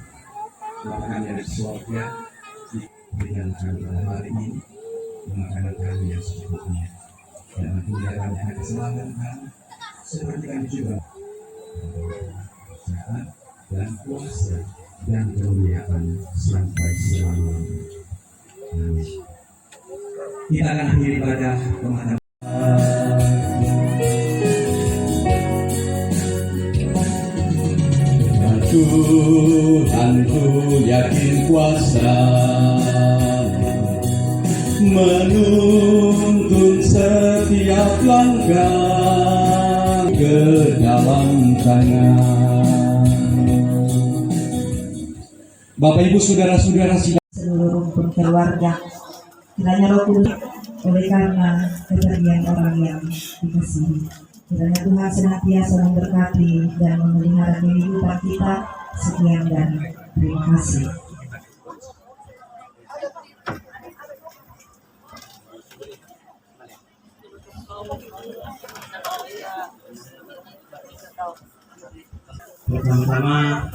Bapa kami yang di surga, berikan kami pada hari ini makanan kami yang secukupnya, dan ampuni kami akan kesalahan kami seperti kami juga sehat dan kuasa dan kemuliaan sampai selamanya. Amin. Kita akan akhiri pada pemakaman. Tuhanku yakin kuasa menuntun setiap langkah ke dalam tangan. Bapak Ibu saudara-saudara seluruh rumpun keluarga, kiranya Roh Kudus oleh karena kepergian orang yang dikasihi. Kiranya Tuhan senantiasa memberkati dan memelihara kehidupan kita. Sekian dan terima kasih. Pertama-tama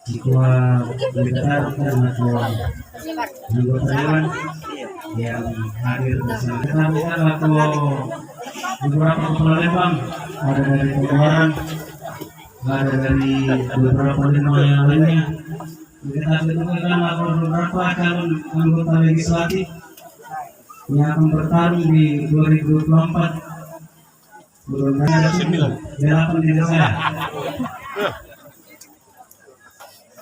Ketua Bendahara dan Ketua anggota Dewan yang hadir bersama kita, atau beberapa kepala Lembang, ada dari Pembaharan, ada dari beberapa lembang yang lainnya. Kita tentukan atau beberapa calon anggota legislatif yang akan bertarung di 2024. Mudah-mudahan ada 9 di saya.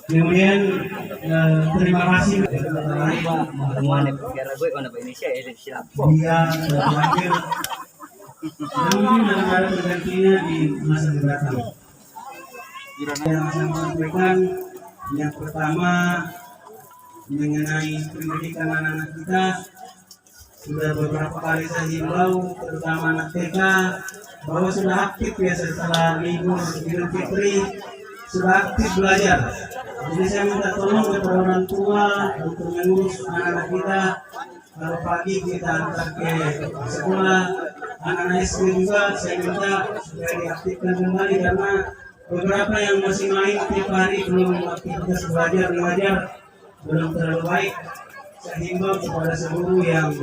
Kemudian terima kasih dia berakhir dan mungkin ada pergantinya di masa mendatang. Yang saya sampaikan yang pertama mengenai pendidikan anak-anak kita, sudah beberapa kali saya himbau terutama anak TK bahwa sudah aktif ya setelah libur Idul Fitri, sudah aktif belajar. Jadi saya minta tolong kepada orang tua untuk mengurus anak-anak kita kalau pagi kita antar ke sekolah anak-anak SD juga saya minta supaya diaktifkan kembali karena beberapa yang masih main tiap hari belum aktivitas belajar mengajar belum terlalu baik. Saya himbau kepada seluruh yang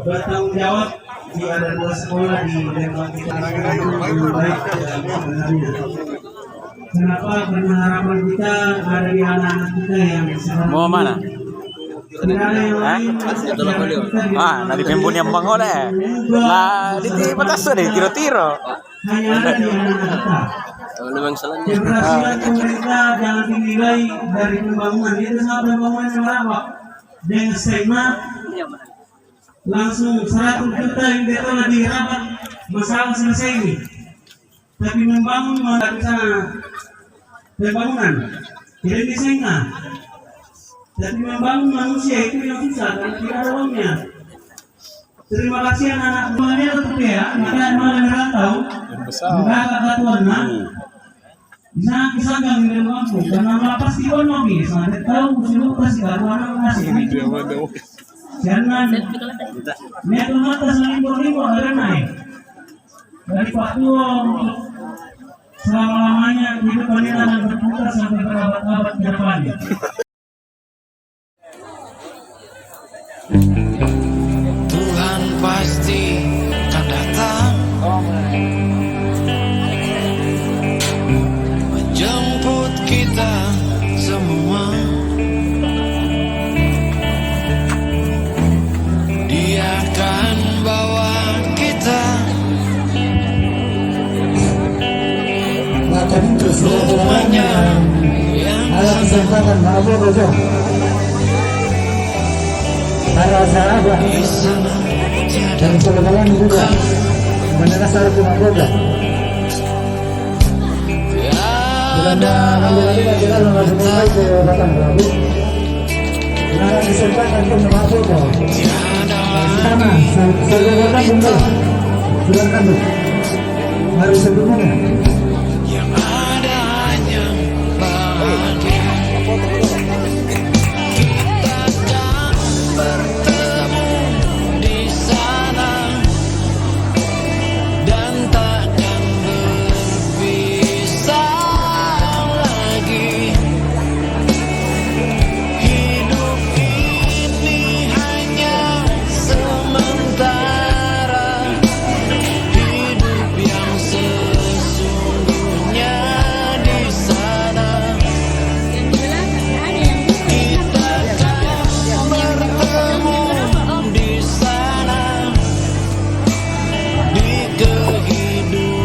bertanggung jawab di ada 2 sekolah di Lembang kita itu lebih baik sebenarnya. Kenapa? Karena harapan kita ada di anak-anak kita yang Mau mana? tidak ada yang lain. Nadi pembunyi yang bang oleh. Lah, di batas deh, tiro-tiro. Hanya ada di anak-anak kita. Keberhasilan pemerintah jangan dinilai dari pembangunan. Itu sangat pembangunan yang lama. Dengan skema langsung 100 juta yang betul dirapat masalah selesai ini. Tapi membangun tidak bisa pembangunan tidak bisa enggak. Tapi membangun manusia itu yang susah karena tidak ada uangnya. Terima kasih anak-anak buahnya tetap ya. Maka malah merantau. Enggak kata tuannya. Di sana kisah nggak minum kampung karena malah pasti ono bisa. Tahu musuh pasti baru masih. Karena niat mata saling berlingkuh ada naik dari Pak Tua untuk selama-lamanya kehidupan ini akan berputar sampai berabad-abad ke depan. Tuhan pasti akan datang menjemput kita semua. Dia akan bawa kita rumahnya yang di sana tiada duka, tiada yang ada hanya bahagia. Kita akan bertemu di sana dan takkan berpisah lagi. Hidup ini hanya sementara, hidup yang sesungguhnya di sana. Kita akan bertemu di sana, di kehidupan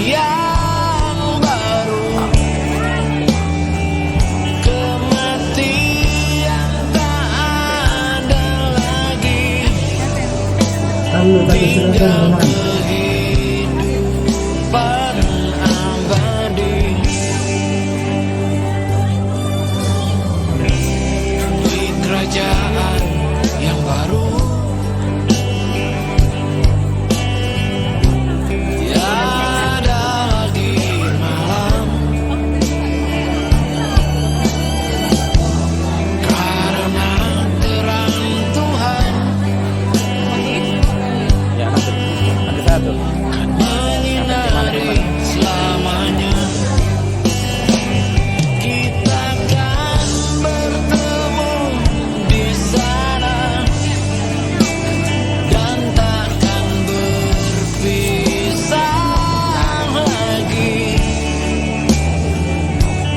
yang baru. Kematian tak ada lagi, tinggal kehidupan abadi. Di kerajaan yang baru, tiada lagi malam, karena terang Tuhan Ya, nanti satu. akan menyinari selamanya. Kita akan bertemu di sana dan takkan berpisah lagi.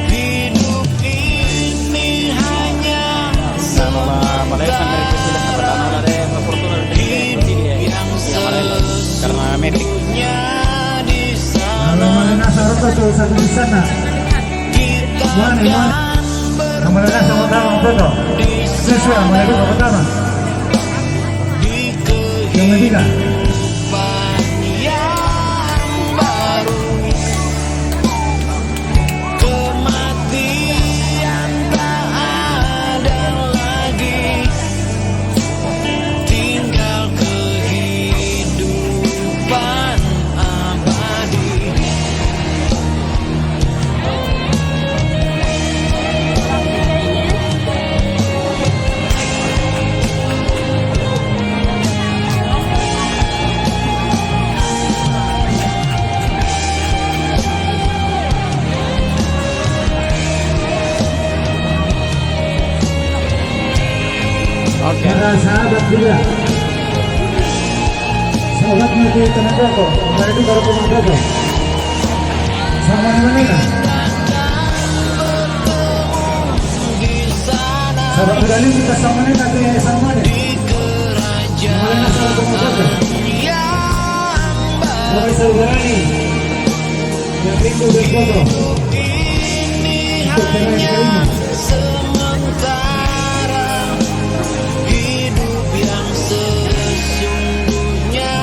Hidup ini hanya sementara, hidup yang karena medik. sesungguhnya di sana. Kita akan bertemu di sana, di kehidupan yang baru. Kematian tak ada lagi, tinggal kehidupan abadi. sahabat juga. Sahabatnya di Tenagogo, itu baru Tenagogo. Sama mana? Sahabat berani kita sama mana tapi ya sama mana? Mana sahabat Tenagogo? Sahabat berani yang rindu berfoto. Untuk teman kalinya. Sementara hidup yang sesungguhnya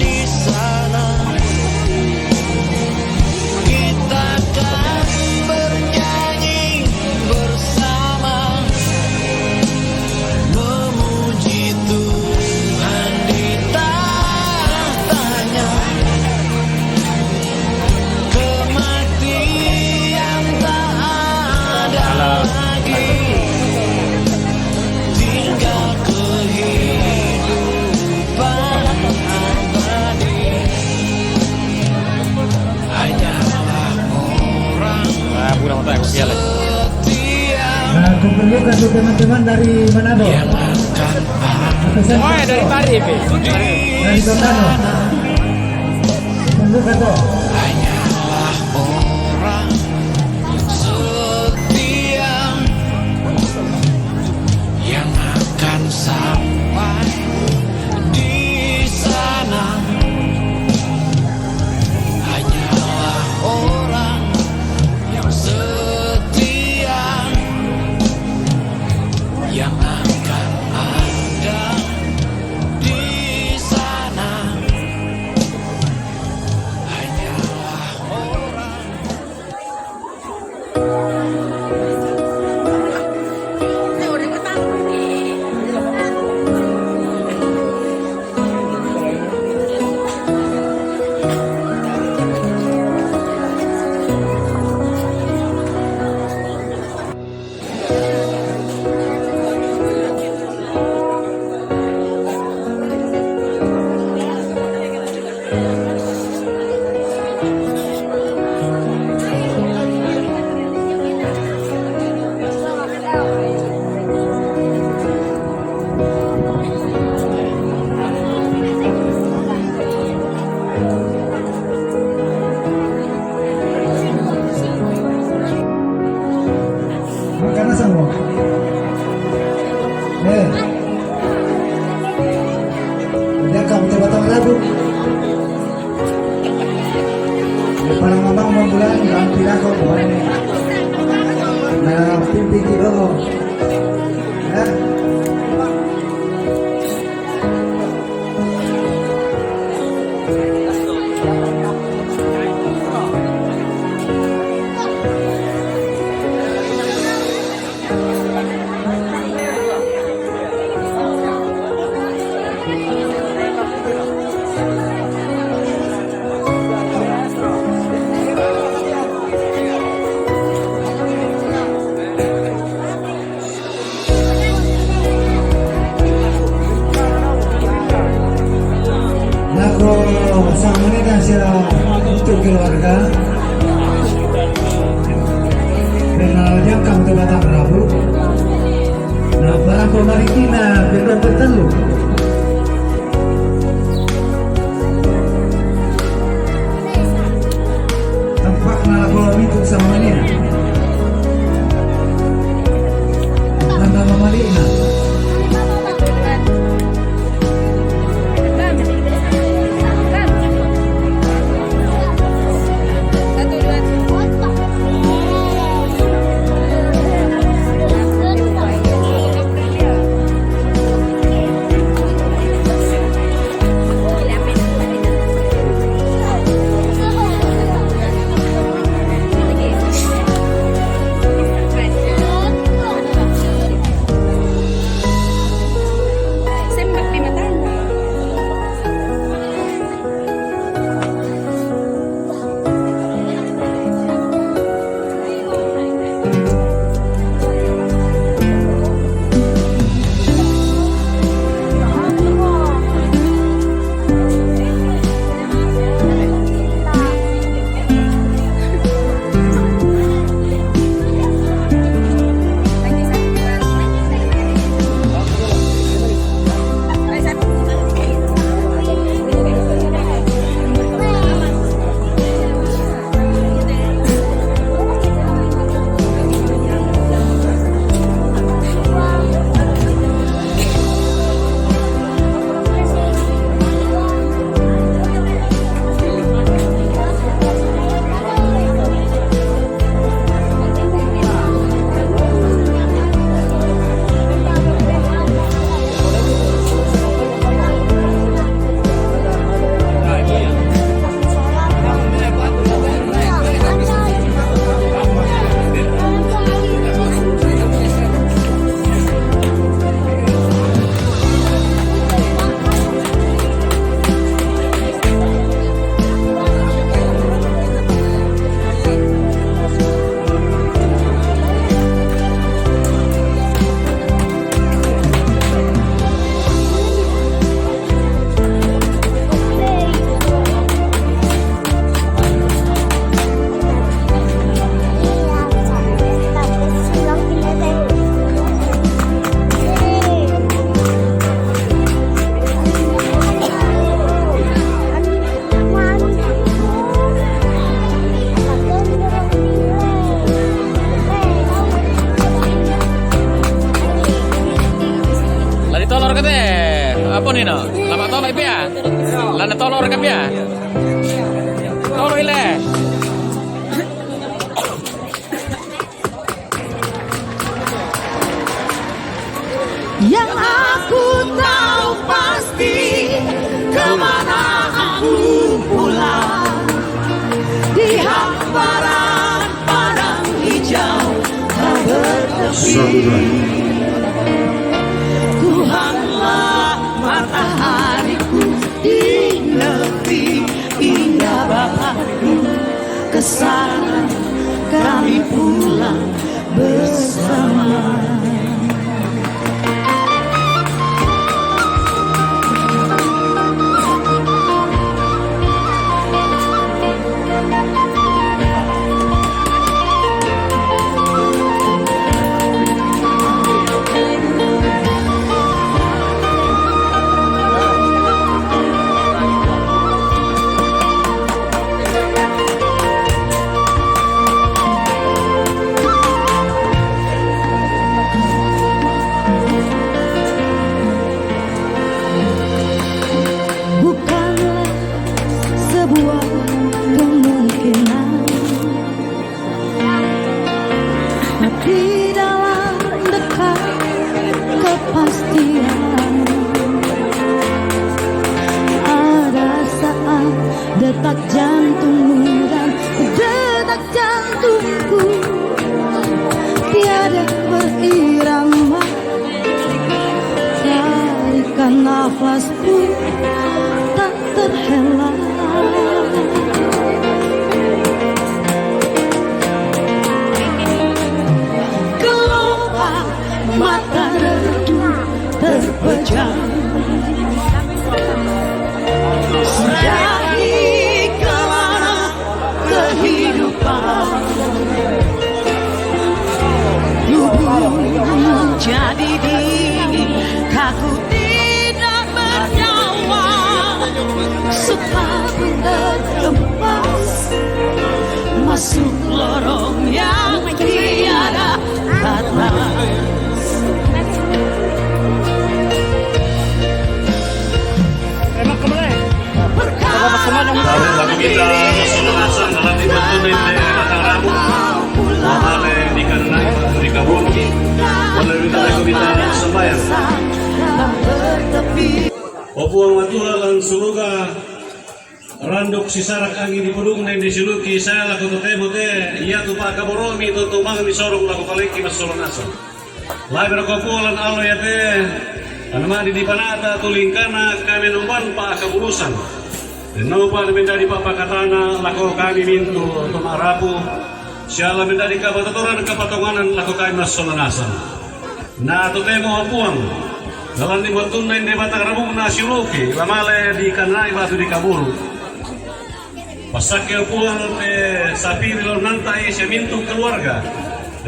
di sana, kita kan bernyanyi bersama, memuji Tuhan di tahtanya. Kematian tak ada lagi, tinggal kehidupan abadi. Hanyalah orang setia Nah, kumpulkan untuk teman-teman dari Manado. yang akan Dari Pari, Dari Totano. Kumpulkan tuh. hanyalah orang setia yang akan sampai di sana. Hanyalah orang yang setia yang akan ada di sana. Hanyalah orang. Makan semua. Dia kamu batang labu. Parang mamang membulan dalam pinako bukan. Nah, pimpin kilo. Ya. Nako sama ini dan sila untuk keluarga. Dan dia kamu tu batang labu. Nah, barang pemarikina belum bertelu. Tampak nalaku itu sama ini. Nanda mamalina. hamparan padang hijau tak bertepi. Tuhanlah matahariku di negeri indah bahagia. Kesana kami pulang bersama. Bukanlah sebuah kemungkinan, tapi dalam dekat kepastian. Ada saat detak jantungmu dan detak jantungku tiada berirama. Tarikan nafasku tak terhela. Kelopak mata redup terpejam. Dari kemana kehidupan tubuhmu menjadi dingin, kaku tidak bernyawa. Suka berlepas masuk lorong yang tiada batas. Lagu kita Nasional dalam dibantu dari Mataramu Mahale dikanai di kabur melalui lagu kita sembahyang Opuang matua lang suluga randok si sarak angin di pudung na di siluki saya lagu temo te iya tu pa kaboromi tu tumang di sorong lagu kaliki na solonasa lai berkopulan alo ya te anama di panata tulingkana kami numban pa kaburusan. No pa menjadi papa katana lako kami mintu untuk marapu siala menjadi kapaturan kepatonganan lako kami nasolanasan na to temo opuang dalam dibuatun na hindi batang na siluki lamale di kanai batu di kaburu pasake opuang sapi di lor nantai siya mintu keluarga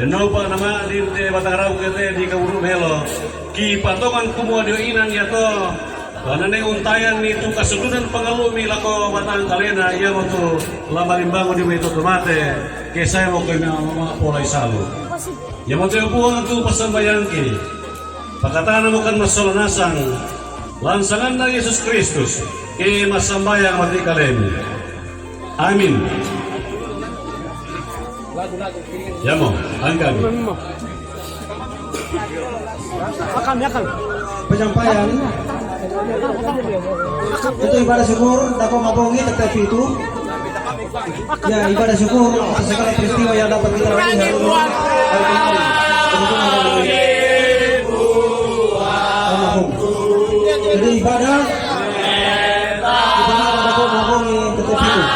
dan no pa nama di batang ramu kete di kaburu melo ki patongan kumua dio inang yato karena ne untayan itu kasudunan pengalumi lako batang kalena ia waktu lama limbango di meto tomate ke saya mau kena polai salu ya waktu buang itu pasambayangki pakatana bukan masolanasan lansangan na Yesus Kristus ke masambayang mati kalemi amin ya mo angkat Penyampaian itu ibadah syukur dapat mabongi tetapi itu ya ibadah syukur atas segala peristiwa yang dapat kita lalui hari ini. Jadi ibadah dapat mabongi tetapi itu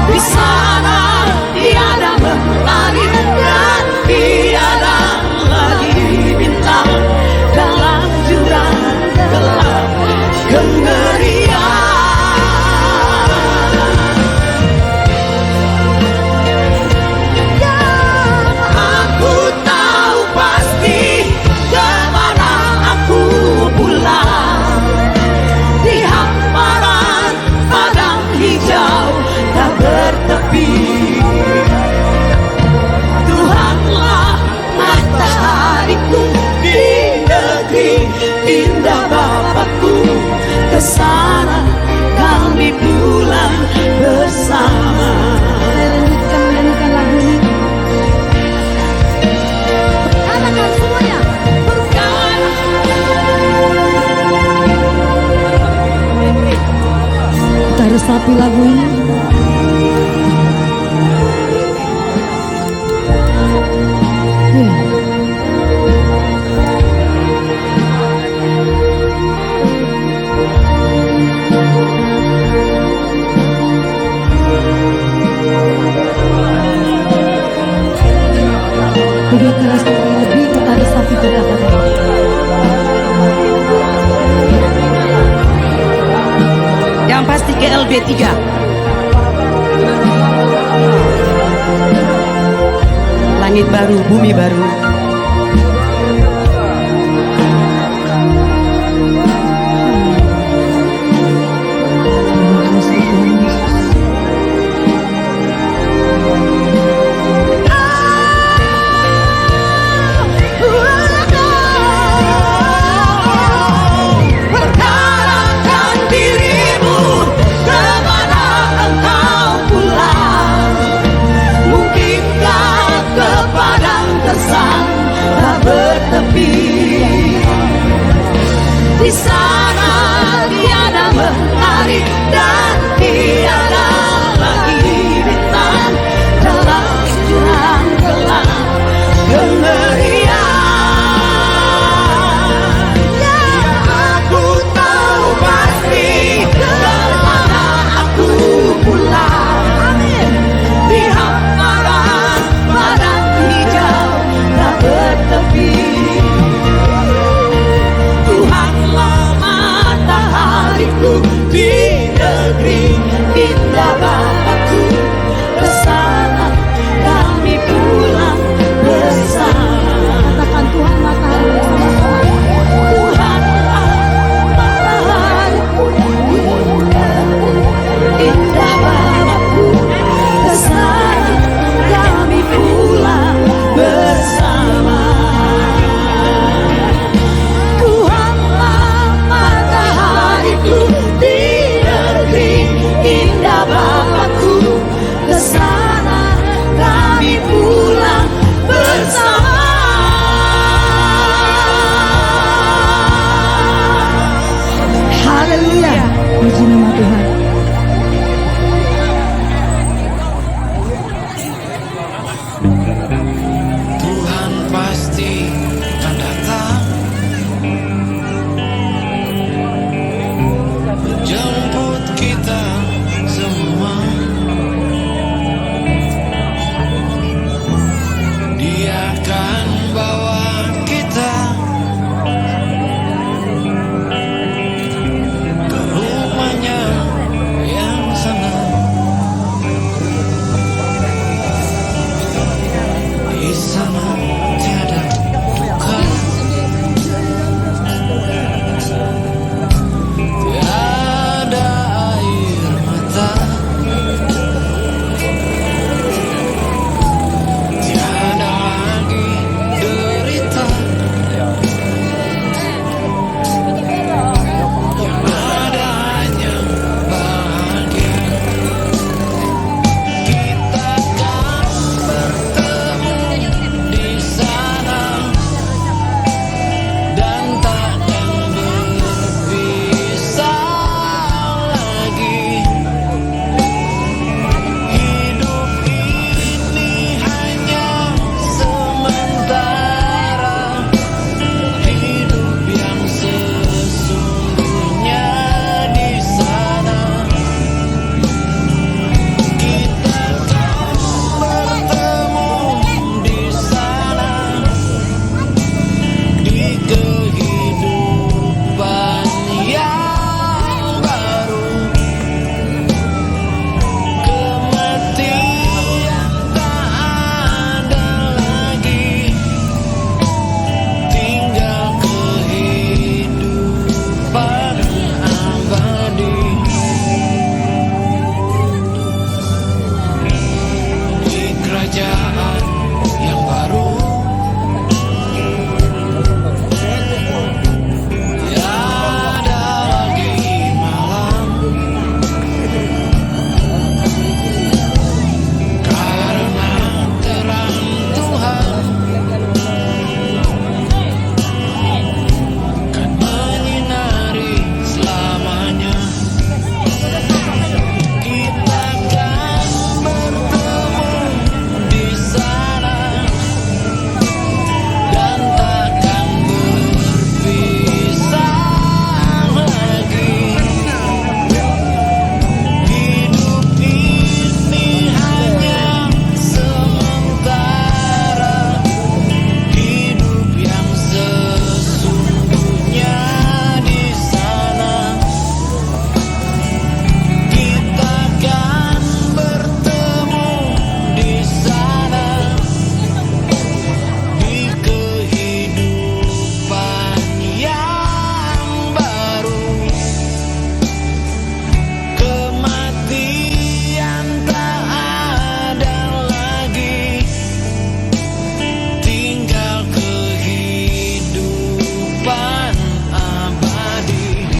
Di sana tiada mentari dan tiada lagi bintang dalam jurang gelap kengerian. Aku tahu pasti kemana aku pulang, di hamparan padang hijau tak bertepi. Tuhanlah matahariku di negeri indah Bapakku, kesana kami pulang bersama. Melanjutkan lagu ini. Katakan semuanya. Kita resapi lagu ini. Lebih keras lebih kita resapi kata-kata. Yang pasti GLB 3. Langit baru, bumi baru. Perkarakan dirimu kemana engkau pulang. Mungkinkah ke padang gersang tak bertepi. Di sana tiada mentari dan